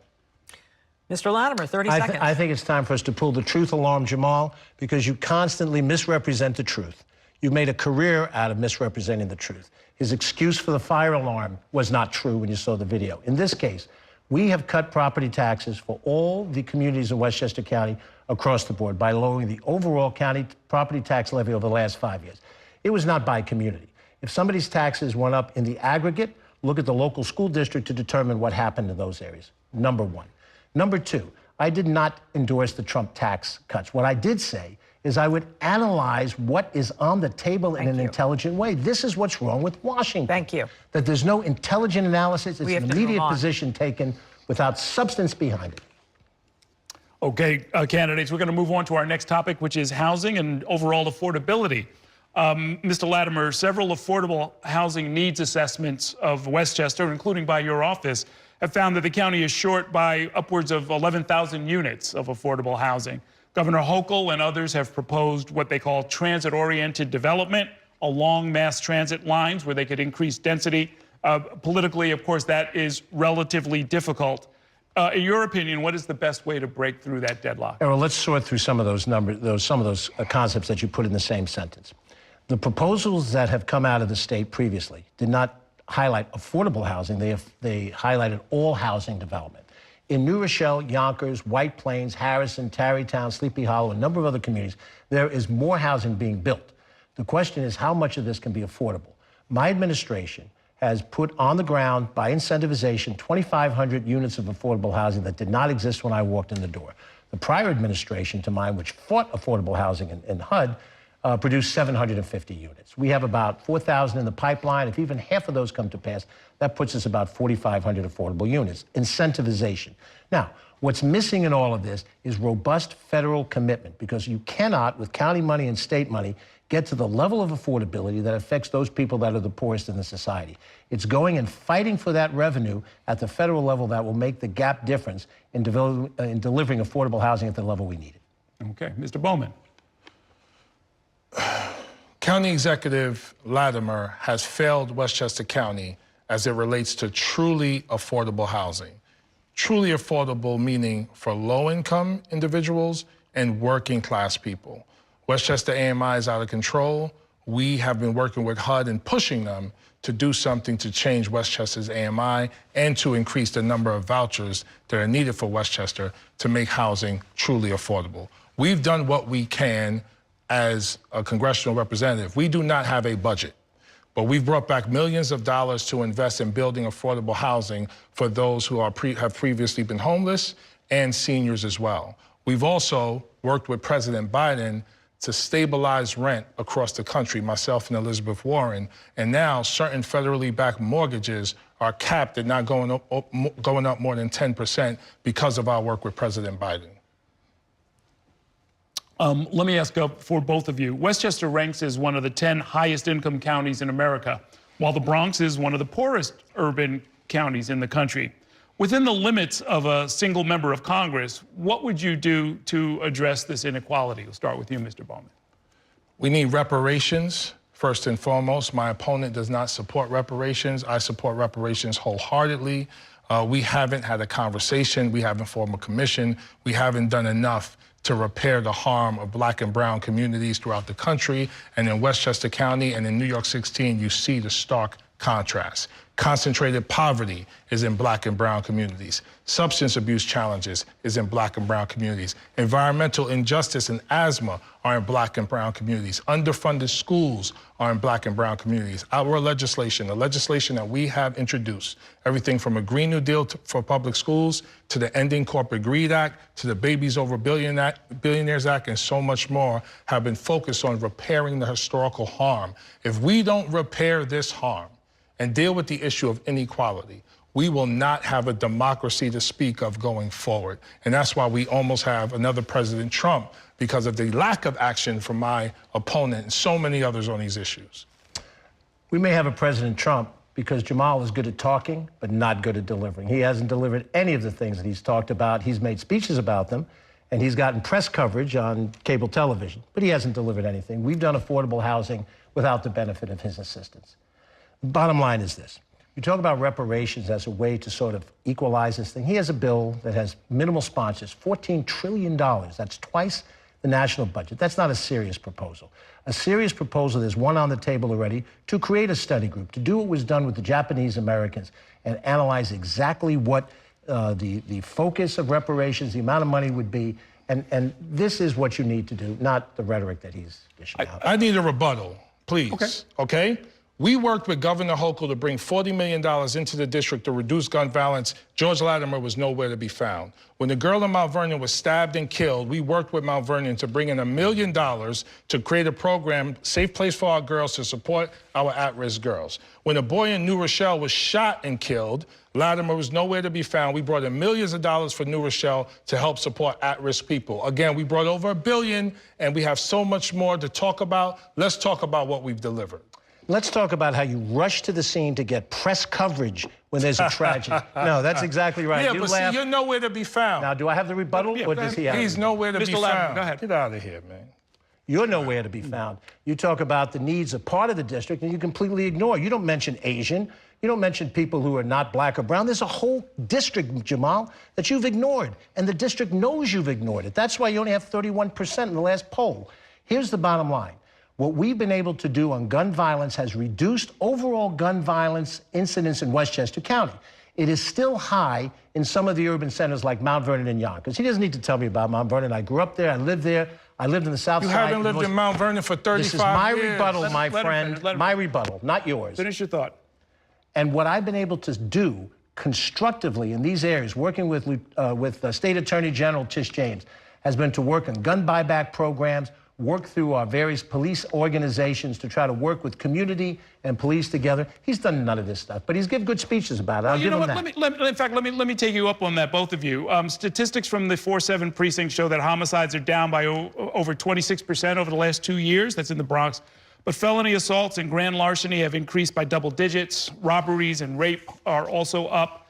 Mr. Latimer, 30 seconds. I think it's time for us to pull the truth alarm, Jamaal, because you constantly misrepresent the truth. You've made a career out of misrepresenting the truth. His excuse for the fire alarm was not true when you saw the video. In this case, We have cut property taxes for all the communities in Westchester County across the board by lowering the overall county property tax levy over the last 5 years. It was not by community. If somebody's taxes went up in the aggregate, look at the local school district to determine what happened in those areas, number one. Number two, I did not endorse the Trump tax cuts. What I did say is I would analyze what is on the table in an intelligent way. This is what's wrong with Washington. Thank you. That there's no intelligent analysis. It's an immediate position taken without substance behind it. Okay, candidates, we're going to move on to our next topic, which is housing and overall affordability. Mr. Latimer, several affordable housing needs assessments of Westchester, including by your office, have found that the county is short by upwards of 11,000 units of affordable housing. Governor Hochul and others have proposed what they call transit-oriented development along mass transit lines where they could increase density. Politically, of course, that is relatively difficult. In your opinion, what is the best way to break through that deadlock? Errol, let's sort through some of those numbers, some of those concepts that you put in the same sentence. The proposals that have come out of the state previously did not highlight affordable housing. They highlighted all housing development. In New Rochelle, Yonkers, White Plains, Harrison, Tarrytown, Sleepy Hollow, a number of other communities, there is more housing being built. The question is how much of this can be affordable. My administration has put on the ground, by incentivization, 2,500 units of affordable housing that did not exist when I walked in the door. The prior administration to mine, which fought affordable housing in HUD, produced 750 units. We have about 4,000 in the pipeline. If even half of those come to pass, that puts us about 4,500 affordable units. Incentivization. Now, what's missing in all of this is robust federal commitment, because you cannot, with county money and state money, get to the level of affordability that affects those people that are the poorest in the society. It's going and fighting for that revenue at the federal level that will make the gap difference in delivering affordable housing at the level we need it. Okay, Mr. Bowman. County Executive Latimer has failed Westchester County as it relates to truly affordable housing. Truly affordable meaning for low-income individuals and working-class people. Westchester AMI is out of control. We have been working with HUD and pushing them to do something to change Westchester's AMI and to increase the number of vouchers that are needed for Westchester to make housing truly affordable. We've done what we can as a congressional representative. We do not have a budget, but we've brought back millions of dollars to invest in building affordable housing for those who have previously been homeless and seniors as well. We've also worked with President Biden to stabilize rent across the country, myself and Elizabeth Warren, and now certain federally backed mortgages are capped at not going up more than 10% because of our work with President Biden. Let me ask for both of you. Westchester ranks as one of the 10 highest income counties in America, while the Bronx is one of the poorest urban counties in the country. Within the limits of a single member of Congress, what would you do to address this inequality? We'll start with you, Mr. Bowman. We need reparations, first and foremost. My opponent does not support reparations. I support reparations wholeheartedly. We haven't had a conversation. We haven't formed a commission. We haven't done enough to repair the harm of Black and brown communities throughout the country. And in Westchester County and in New York 16, you see the stark contrast. Concentrated poverty is in Black and brown communities. Substance abuse challenges is in Black and brown communities. Environmental injustice and asthma are in Black and brown communities. Underfunded schools are in Black and brown communities. Our legislation, the legislation that we have introduced, everything from a Green New Deal for public schools to the Ending Corporate Greed Act to the Babies Over Billionaires Act and so much more, have been focused on repairing the historical harm. If we don't repair this harm and deal with the issue of inequality, we will not have a democracy to speak of going forward. And that's why we almost have another President Trump, because of the lack of action from my opponent and so many others on these issues. We may have a President Trump because Jamaal is good at talking, but not good at delivering. He hasn't delivered any of the things that he's talked about. He's made speeches about them, and he's gotten press coverage on cable television, but he hasn't delivered anything. We've done affordable housing without the benefit of his assistance. Bottom line is this. You talk about reparations as a way to sort of equalize this thing. He has a bill that has minimal sponsors, $14 trillion. That's twice the national budget. That's not a serious proposal. A serious proposal, there's one on the table already, to create a study group, to do what was done with the Japanese Americans and analyze exactly what the focus of reparations, the amount of money would be, and this is what you need to do, not the rhetoric that he's dishing out. I need a rebuttal, please. Okay? We worked with Governor Hochul to bring $40 million into the district to reduce gun violence. George Latimer was nowhere to be found. When the girl in Mount Vernon was stabbed and killed, we worked with Mount Vernon to bring in $1 million to create a program, Safe Place for Our Girls, to support our at-risk girls. When a boy in New Rochelle was shot and killed, Latimer was nowhere to be found. We brought in millions of dollars for New Rochelle to help support at-risk people. Again, we brought over $1 billion, and we have so much more to talk about. Let's talk about what we've delivered. Let's talk about how you rush to the scene to get press coverage when there's a tragedy. No, that's exactly right. Yeah, you but laugh. See, you're nowhere to be found. Now, do I have the rebuttal, or does he have it? He's nowhere to be Mr. Latimer, found. go ahead. Get out of here, man. You're nowhere to be found. You talk about the needs of part of the district, and you completely ignore. You don't mention Asian. You don't mention people who are not black or brown. There's a whole district, Jamal, that you've ignored, and the district knows you've ignored it. That's why you only have 31% in the last poll. Here's the bottom line. What we've been able to do on gun violence has reduced overall gun violence incidents in Westchester County. It is still high in some of the urban centers like Mount Vernon and Yonkers. He doesn't need to tell me about Mount Vernon. I grew up there. I lived there. I lived in the South Side. You haven't lived in Mount Vernon for 35 years. This is my rebuttal, my let him friend. finish, let him My finish. rebuttal, not yours. Finish your thought. And what I've been able to do constructively in these areas, working with State Attorney General Tish James, has been to work on gun buyback programs, work through our various police organizations to try to work with community and police together. He's done none of this stuff, but he's given good speeches about it. I'll give him that. In fact, let me take you up on that, both of you. Statistics from the 4-7 precinct show that homicides are down by over 26% over the last 2 years. That's in the Bronx. But felony assaults and grand larceny have increased by double digits. Robberies and rape are also up.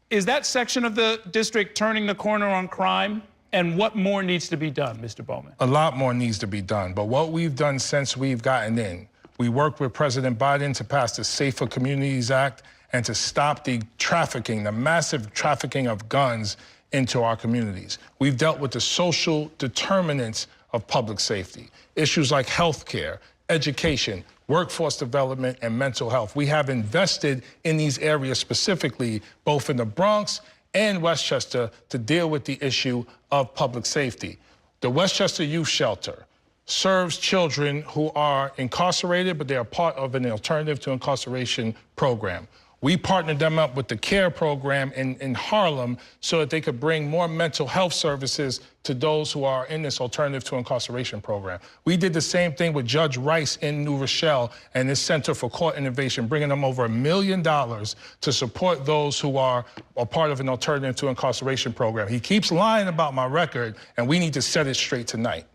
Is that section of the district turning the corner on crime? And what more needs to be done, Mr. Bowman? A lot more needs to be done. But what we've done since we've gotten in, we worked with President Biden to pass the Safer Communities Act and to stop the trafficking, the massive trafficking of guns into our communities. We've dealt with the social determinants of public safety, issues like health care, education, workforce development, and mental health. We have invested in these areas specifically, both in the Bronx and Westchester, to deal with the issue of public safety. The Westchester Youth Shelter serves children who are incarcerated, but they are part of an alternative to incarceration program. We partnered them up with the CARE program in Harlem so that they could bring more mental health services to those who are in this alternative to incarceration program. We did the same thing with Judge Rice in New Rochelle and his Center for Court Innovation, bringing them over $1 million to support those who are a part of an alternative to incarceration program. He keeps lying about my record, and we need to set it straight tonight.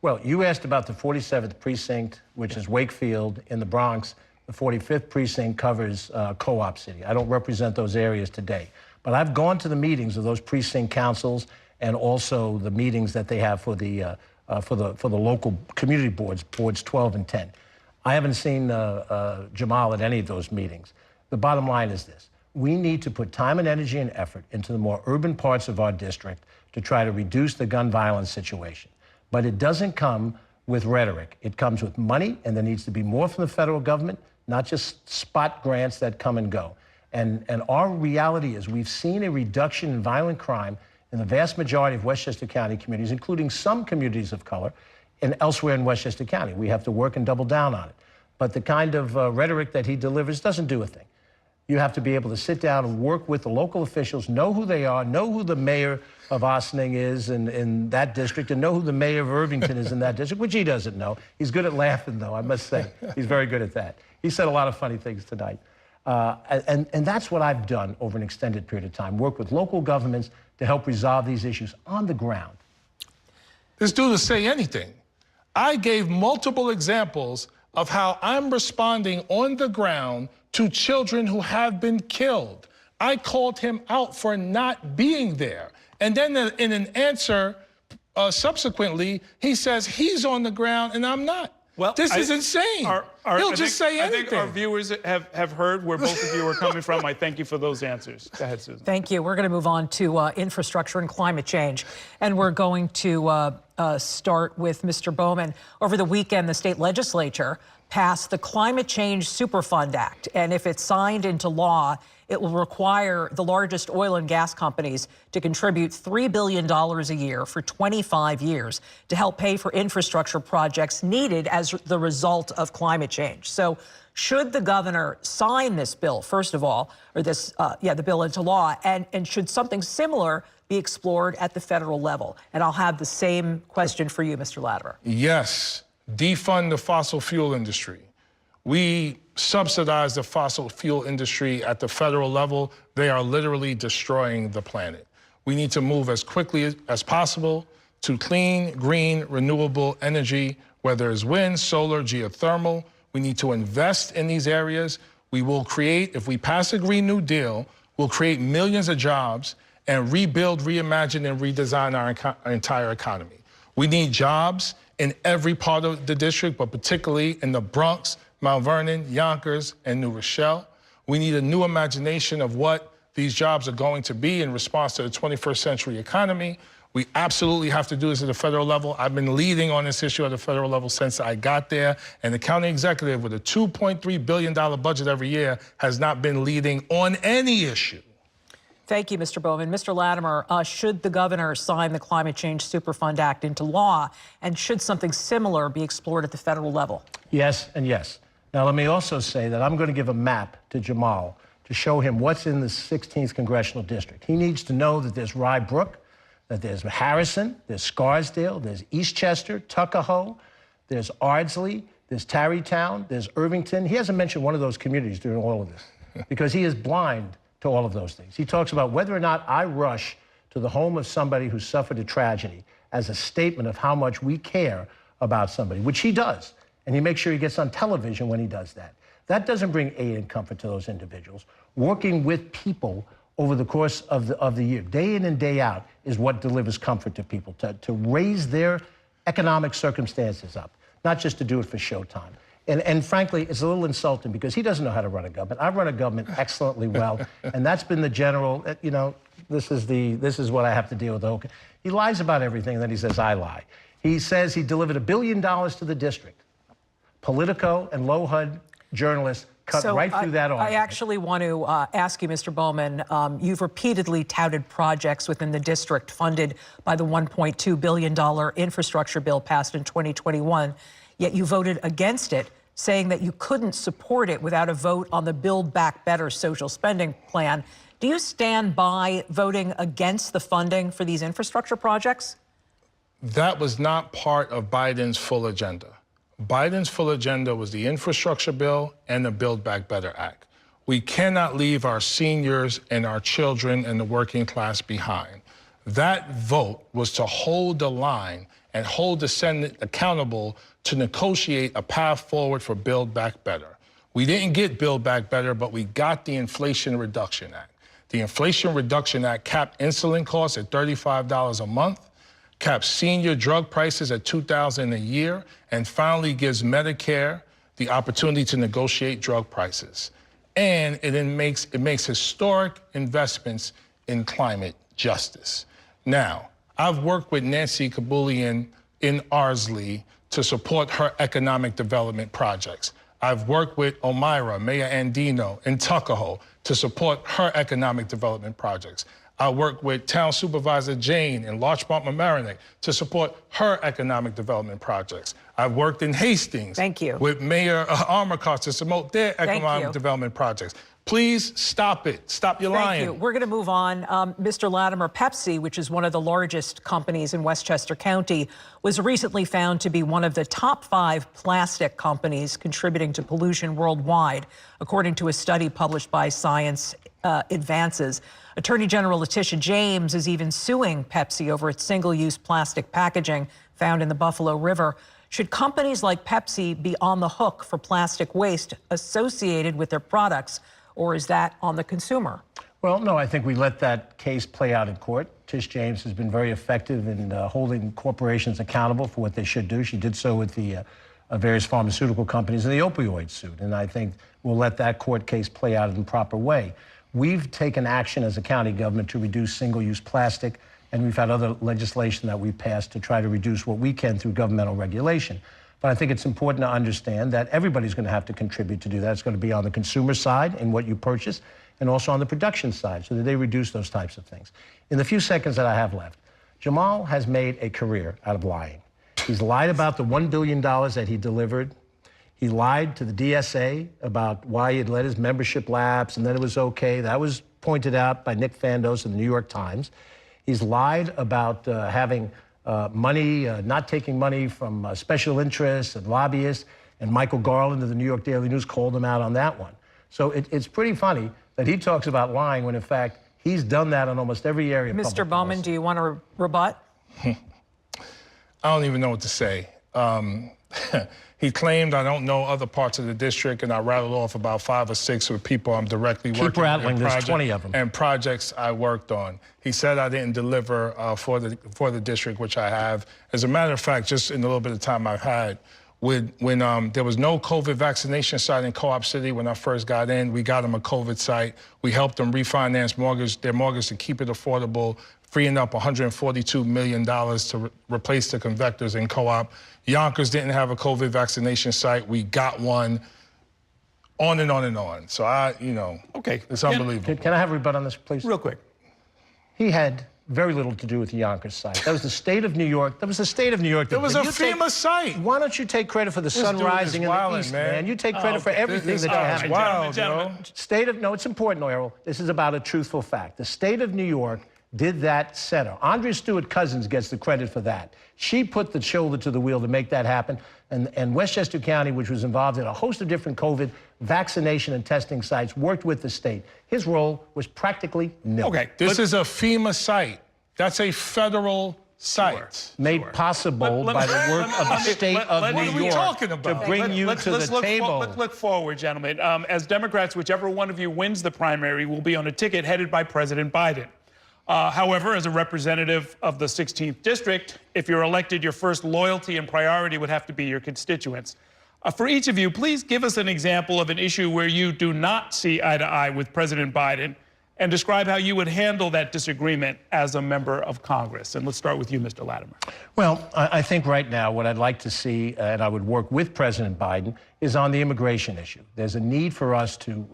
Well, you asked about the 47th precinct, which is Wakefield in the Bronx. The 45th precinct covers Co-op City. I don't represent those areas today, but I've gone to the meetings of those precinct councils and also the meetings that they have for the local community boards 12 and 10. I haven't seen Jamaal at any of those meetings. The bottom line is this: we need to put time and energy and effort into the more urban parts of our district to try to reduce the gun violence situation. But it doesn't come with rhetoric. It comes with money, and there needs to be more from the federal government, not just spot grants that come and go. And our reality is we've seen a reduction in violent crime in the vast majority of Westchester County communities, including some communities of color, and elsewhere in Westchester County. We have to work and double down on it. But the kind of rhetoric that he delivers doesn't do a thing. You have to be able to sit down and work with the local officials, know who they are, know who the mayor of Ossining is in that district, and know who the mayor of Irvington is in that district, which he doesn't know. He's good at laughing, though, I must say. He's very good at that. He said a lot of funny things tonight. And that's what I've done over an extended period of time, work with local governments to help resolve these issues on the ground. This dude will say anything. I gave multiple examples of how I'm responding on the ground to children who have been killed. I called him out for not being there. And then in an answer subsequently, he says he's on the ground and I'm not. Well, this is insane. He'll just say anything. I think our viewers have heard where both of you are coming from. I thank you for those answers. Go ahead, Susan. Thank you. We're going to move on to infrastructure and climate change. And we're going to start with Mr. Bowman. Over the weekend, the state legislature passed the Climate Change Superfund Act. And if it's signed into law, it will require the largest oil and gas companies to contribute $3 billion a year for 25 years to help pay for infrastructure projects needed as the result of climate change. So should the governor sign this bill, first of all, or the bill into law, and should something similar be explored at the federal level? And I'll have the same question for you, Mr. Latimer. Yes, defund the fossil fuel industry. We subsidize the fossil fuel industry at the federal level. They are literally destroying the planet. We need to move as quickly as possible to clean, green, renewable energy, whether it's wind, solar, geothermal. We need to invest in these areas. We will create, if we pass a Green New Deal, we'll create millions of jobs and rebuild, reimagine, and redesign our entire economy. We need jobs in every part of the district, but particularly in the Bronx, Mount Vernon, Yonkers, and New Rochelle. We need a new imagination of what these jobs are going to be in response to the 21st century economy. We absolutely have to do this at the federal level. I've been leading on this issue at the federal level since I got there, and the county executive with a $2.3 billion budget every year has not been leading on any issue. Thank you, Mr. Bowman. Mr. Latimer, should the governor sign the Climate Change Superfund Act into law, and should something similar be explored at the federal level? Yes and yes. Now, let me also say that I'm going to give a map to Jamaal to show him what's in the 16th Congressional District. He needs to know that there's Rye Brook, that there's Harrison, there's Scarsdale, there's Eastchester, Tuckahoe, there's Ardsley, there's Tarrytown, there's Irvington. He hasn't mentioned one of those communities during all of this because he is blind to all of those things. He talks about whether or not I rush to the home of somebody who suffered a tragedy as a statement of how much we care about somebody, which he does. And he makes sure he gets on television when he does that. That doesn't bring aid and comfort to those individuals. Working with people over the course of the year, day in and day out, is what delivers comfort to people, to raise their economic circumstances up, not just to do it for showtime. And frankly, it's a little insulting because he doesn't know how to run a government. I've run a government excellently well, and that's been the general, you know, this is what I have to deal with. He lies about everything, and then he says, I lie. He says he delivered $1 billion to the district. Politico and low HUD journalists cut right through that on. I actually want to ask you, Mr. Bowman, you've repeatedly touted projects within the district funded by the $1.2 billion infrastructure bill passed in 2021, yet you voted against it, saying that you couldn't support it without a vote on the Build Back Better social spending plan. Do you stand by voting against the funding for these infrastructure projects? That was not part of Biden's full agenda. Biden's full agenda was the infrastructure bill and the Build Back Better Act. We cannot leave our seniors and our children and the working class behind. That vote was to hold the line and hold the Senate accountable to negotiate a path forward for Build Back Better. We didn't get Build Back Better, but we got the Inflation Reduction Act. The Inflation Reduction Act capped insulin costs at $35 a month, caps senior drug prices at $2,000 a year, and finally gives Medicare the opportunity to negotiate drug prices. And it makes historic investments in climate justice. Now, I've worked with Nancy Kabulian in Ardsley to support her economic development projects. I've worked with O'Meara, Mayor Andino in Tuckahoe to support her economic development projects. I work with Town Supervisor Jane in Larchmont, Mamaroneck to support her economic development projects. I've worked in Hastings with Mayor Armacost to promote their economic development projects. Please stop it. Stop your lying. Thank you. We're going to move on. Mr. Latimer, Pepsi, which is one of the largest companies in Westchester County, was recently found to be one of the top 5 plastic companies contributing to pollution worldwide, according to a study published by Science Advances. Attorney General Letitia James is even suing Pepsi over its single-use plastic packaging found in the Buffalo River. Should companies like Pepsi be on the hook for plastic waste associated with their products, or is that on the consumer? Well, no, I think we let that case play out in court. Tish James has been very effective in holding corporations accountable for what they should do. She did so with the various pharmaceutical companies in the opioid suit, and I think we'll let that court case play out in the proper way. We've taken action as a county government to reduce single-use plastic, and we've had other legislation that we've passed to try to reduce what we can through governmental regulation. But I think it's important to understand that everybody's going to have to contribute to do that. It's going to be on the consumer side in what you purchase. and also on the production side, so that they reduce those types of things. In the few seconds that I have left, Jamaal has made a career out of lying. He's lied about the $1 billion that he delivered. He lied to the DSA about why he had let his membership lapse and then it was okay. That was pointed out by Nick Fandos in the New York Times. He's lied about having money, not taking money from special interests and lobbyists, and Michael Garland of the New York Daily News called him out on that one. So it's pretty funny that he talks about lying when, in fact, he's done that on almost every area of Mr. Bowman, do you want to rebut? I don't even know what to say. He claimed I don't know other parts of the district, and I rattled off about 5 or 6 with people I'm directly working with. Keep rattling, there's 20 of them. And projects I worked on. He said I didn't deliver for the district, which I have. As a matter of fact, just in a little bit of time I've had, when there was no COVID vaccination site in Co-op City when I first got in, we got them a COVID site. We helped them refinance their mortgage to keep it affordable, freeing up $142 million to replace the convectors in Co-op. Yonkers didn't have a COVID vaccination site. We got one, on and on and on. So Okay. It's unbelievable. Can I have a rebut on this, please? Real quick. He had very little to do with the Yonkers site. That was the state of New York. That was the state of New York. It was a FEMA site. Why don't you take credit for the sun rising in the east, man? You take credit for everything that you have. Wild, No, it's important, Errol. This is about a truthful fact. The state of New York did that center. Andrea Stewart-Cousins gets the credit for that. She put the shoulder to the wheel to make that happen. And Westchester County, which was involved in a host of different COVID vaccination and testing sites, worked with the state. His role was practically nil. Okay, this is a FEMA site. That's a federal site. Sure. Made possible by the work of the state of New York to bring you to the table. Let's look forward, gentlemen. As Democrats, whichever one of you wins the primary will be on a ticket headed by President Biden. However, as a representative of the 16th district, if you're elected, your first loyalty and priority would have to be your constituents. For each of you, please give us an example of an issue where you do not see eye to eye with President Biden and describe how you would handle that disagreement as a member of Congress. And let's start with you, Mr. Latimer. Well, I think right now what I'd like to see, and I would work with President Biden, is on the immigration issue. There's a need for us to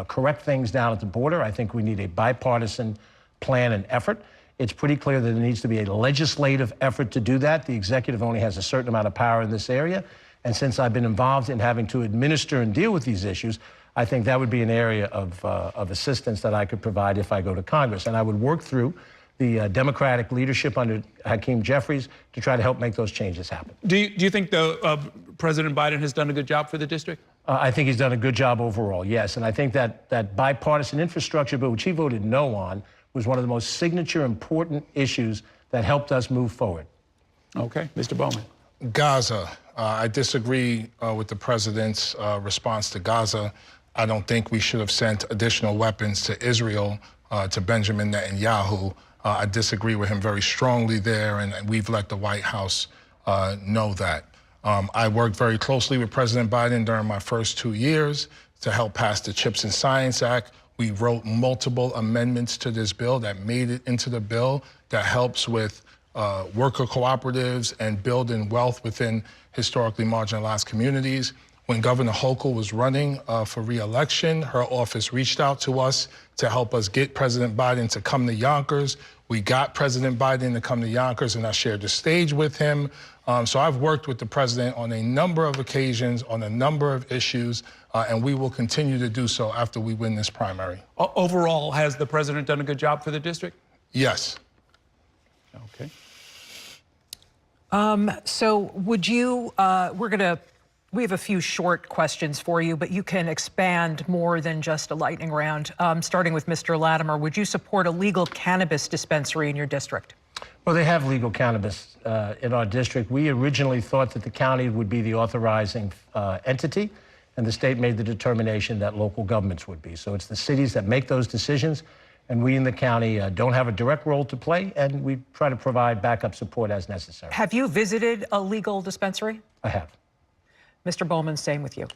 correct things down at the border. I think we need a bipartisan plan and effort. It's pretty clear that there needs to be a legislative effort to do that. The executive only has a certain amount of power in this area. And since I've been involved in having to administer and deal with these issues, I think that would be an area of assistance that I could provide if I go to Congress. And I would work through the Democratic leadership under Hakeem Jeffries to try to help make those changes happen. Do you think President Biden has done a good job for the district? I think he's done a good job overall, yes. And I think that bipartisan infrastructure bill, which he voted no on, was one of the most signature important issues that helped us move forward. Okay, Mr. Bowman. Gaza. I disagree with the president's response to Gaza. I don't think we should have sent additional weapons to Israel, to Benjamin Netanyahu. I disagree with him very strongly there, and we've let the White House know that. I worked very closely with President Biden during my first 2 years to help pass the CHIPS and Science Act. We wrote multiple amendments to this bill that made it into the bill that helps with worker cooperatives and building wealth within historically marginalized communities. When Governor Hochul was running for re-election, her office reached out to us to help us get President Biden to come to Yonkers. We got President Biden to come to Yonkers, and I shared the stage with him. So I've worked with the president on a number of occasions, on a number of issues, and we will continue to do so after we win this primary. Overall, has the president done a good job for the district? Yes. Okay. So would you, we have a few short questions for you, but you can expand more than just a lightning round. Starting with Mr. Latimer, would you support a legal cannabis dispensary in your district? Well, they have legal cannabis in our district. We originally thought that the county would be the authorizing entity, and the state made the determination that local governments would be. So it's the cities that make those decisions, and we in the county don't have a direct role to play, and we try to provide backup support as necessary. Have you visited a legal dispensary? I have. Mr. Bowman, same with you.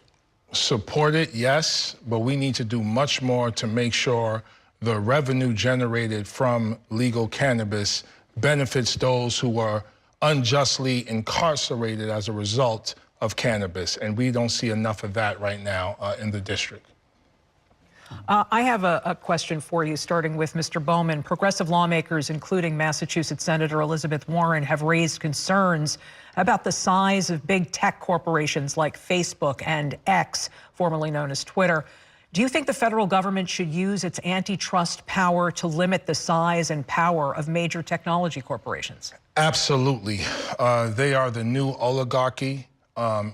Support it, yes, but we need to do much more to make sure the revenue generated from legal cannabis benefits those who are unjustly incarcerated as a result of cannabis, and we don't see enough of that right now in the district. I have a question for you, starting with Mr. Bowman. Progressive lawmakers, including Massachusetts Senator Elizabeth Warren, have raised concerns about the size of big tech corporations like Facebook and X, formerly known as Twitter. Do you think the federal government should use its antitrust power to limit the size and power of major technology corporations? Absolutely. They are the new oligarchy.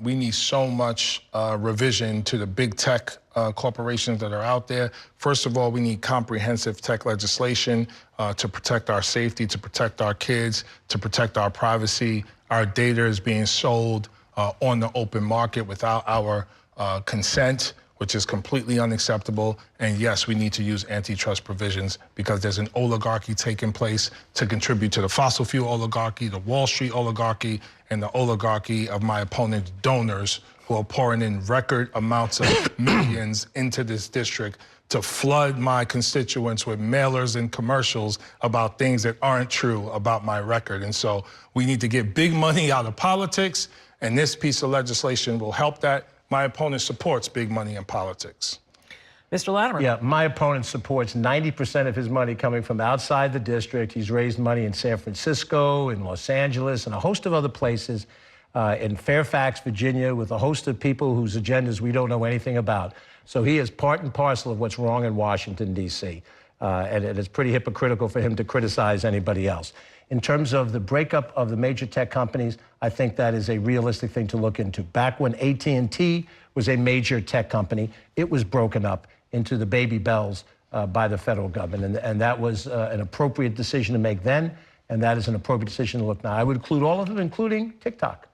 We need so much revision to the big tech corporations that are out there. First of all, we need comprehensive tech legislation to protect our safety, to protect our kids, to protect our privacy. Our data is being sold on the open market without our consent, which is completely unacceptable. And yes, we need to use antitrust provisions because there's an oligarchy taking place to contribute to the fossil fuel oligarchy, the Wall Street oligarchy, and the oligarchy of my opponent's donors who are pouring in record amounts of millions into this district to flood my constituents with mailers and commercials about things that aren't true about my record. And so we need to get big money out of politics, and this piece of legislation will help that. My opponent supports big money in politics. Mr. Latimer. Yeah, my opponent supports 90% of his money coming from outside the district. He's raised money in San Francisco, in Los Angeles, and a host of other places, in Fairfax, Virginia, with a host of people whose agendas we don't know anything about. So he is part and parcel of what's wrong in Washington, D.C., and it is pretty hypocritical for him to criticize anybody else. In terms of the breakup of the major tech companies, I think that is a realistic thing to look into. Back when AT&T was a major tech company, it was broken up into the baby bells by the federal government. And that was an appropriate decision to make then, and that is an appropriate decision to look now. I would include all of them, including TikTok.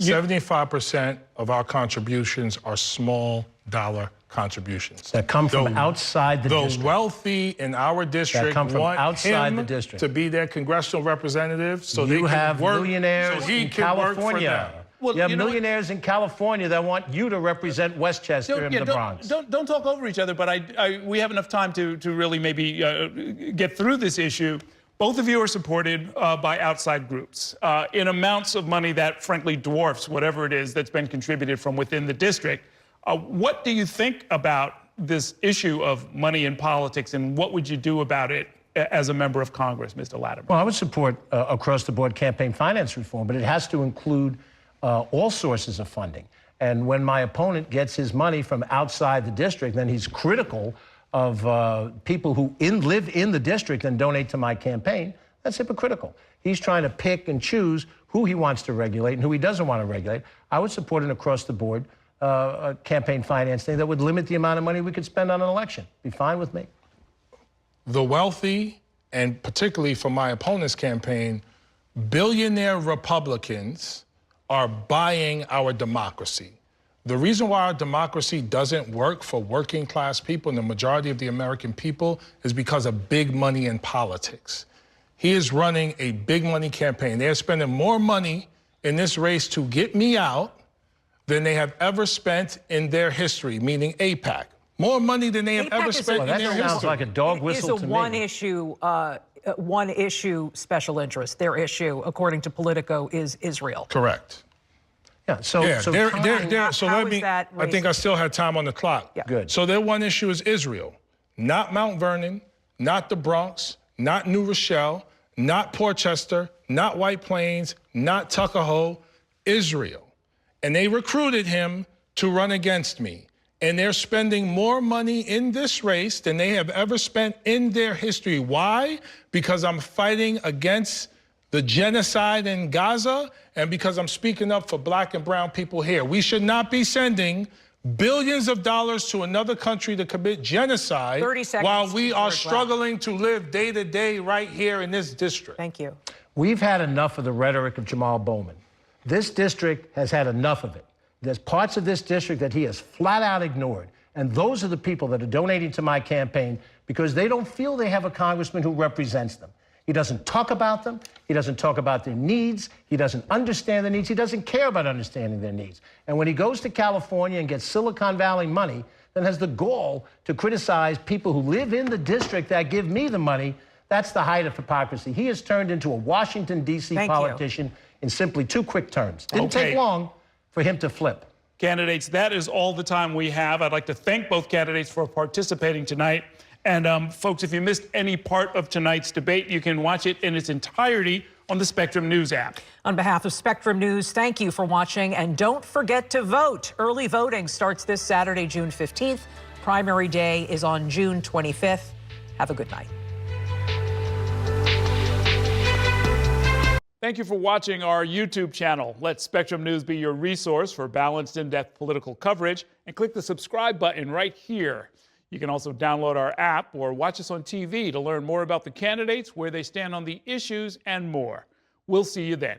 75% of our contributions are small dollar contributions. That come from outside the district. Those wealthy in our district that come from want outside him the district to be their congressional representative so you they have can work, millionaires so he in can California. work for them. Well, you have millionaires in California that want you to represent Westchester and the Bronx. Don't talk over each other, but we have enough time to really maybe get through this issue. Both of you are supported by outside groups in amounts of money that frankly dwarfs whatever it is that's been contributed from within the district. What do you think about this issue of money in politics, and what would you do about it as a member of Congress, Mr. Latimer? Well, I would support across-the-board campaign finance reform, but it has to include all sources of funding. And when my opponent gets his money from outside the district, then he's critical of people who live in the district and donate to my campaign. That's hypocritical. He's trying to pick and choose who he wants to regulate and who he doesn't want to regulate. I would support an across-the-board campaign finance thing that would limit the amount of money we could spend on an election. Be fine with me. The wealthy, and particularly for my opponent's campaign, billionaire Republicans are buying our democracy. The reason why our democracy doesn't work for working class people and the majority of the American people is because of big money in politics. He is running a big money campaign. They are spending more money in this race to get me out than they have ever spent in their history, meaning AIPAC. More money than they have ever spent in their history. That sounds like a dog whistle to me. It's a one-issue special interest. Their issue, according to Politico, is Israel. Correct. Yeah, so let me, I think I still had time on the clock. Yeah. Good. So their one issue is Israel, not Mount Vernon, not the Bronx, not New Rochelle, not Portchester, not White Plains, not Tuckahoe, Israel. And they recruited him to run against me. And they're spending more money in this race than they have ever spent in their history. Why? Because I'm fighting against the genocide in Gaza, and because I'm speaking up for black and brown people here. We should not be sending billions of dollars to another country to commit genocide 30 seconds while we are struggling to live day to day right here in this district. Thank you. We've had enough of the rhetoric of Jamaal Bowman. This district has had enough of it. There's parts of this district that he has flat out ignored. And those are the people that are donating to my campaign because they don't feel they have a congressman who represents them. He doesn't talk about them. He doesn't talk about their needs. He doesn't understand their needs. He doesn't care about understanding their needs. And when he goes to California and gets Silicon Valley money, then has the gall to criticize people who live in the district that give me the money, that's the height of hypocrisy. He has turned into a Washington, D.C. politician in simply 2 quick turns. Didn't take long for him to flip. Candidates, that is all the time we have. I'd like to thank both candidates for participating tonight. And folks, if you missed any part of tonight's debate, you can watch it in its entirety on the Spectrum News app. On behalf of Spectrum News, thank you for watching, and don't forget to vote. Early voting starts this Saturday, June 15th. Primary day is on June 25th. Have a good night. Thank you for watching our YouTube channel. Let Spectrum News be your resource for balanced, in-depth political coverage, and click the subscribe button right here. You can also download our app or watch us on TV to learn more about the candidates, where they stand on the issues, and more. We'll see you then.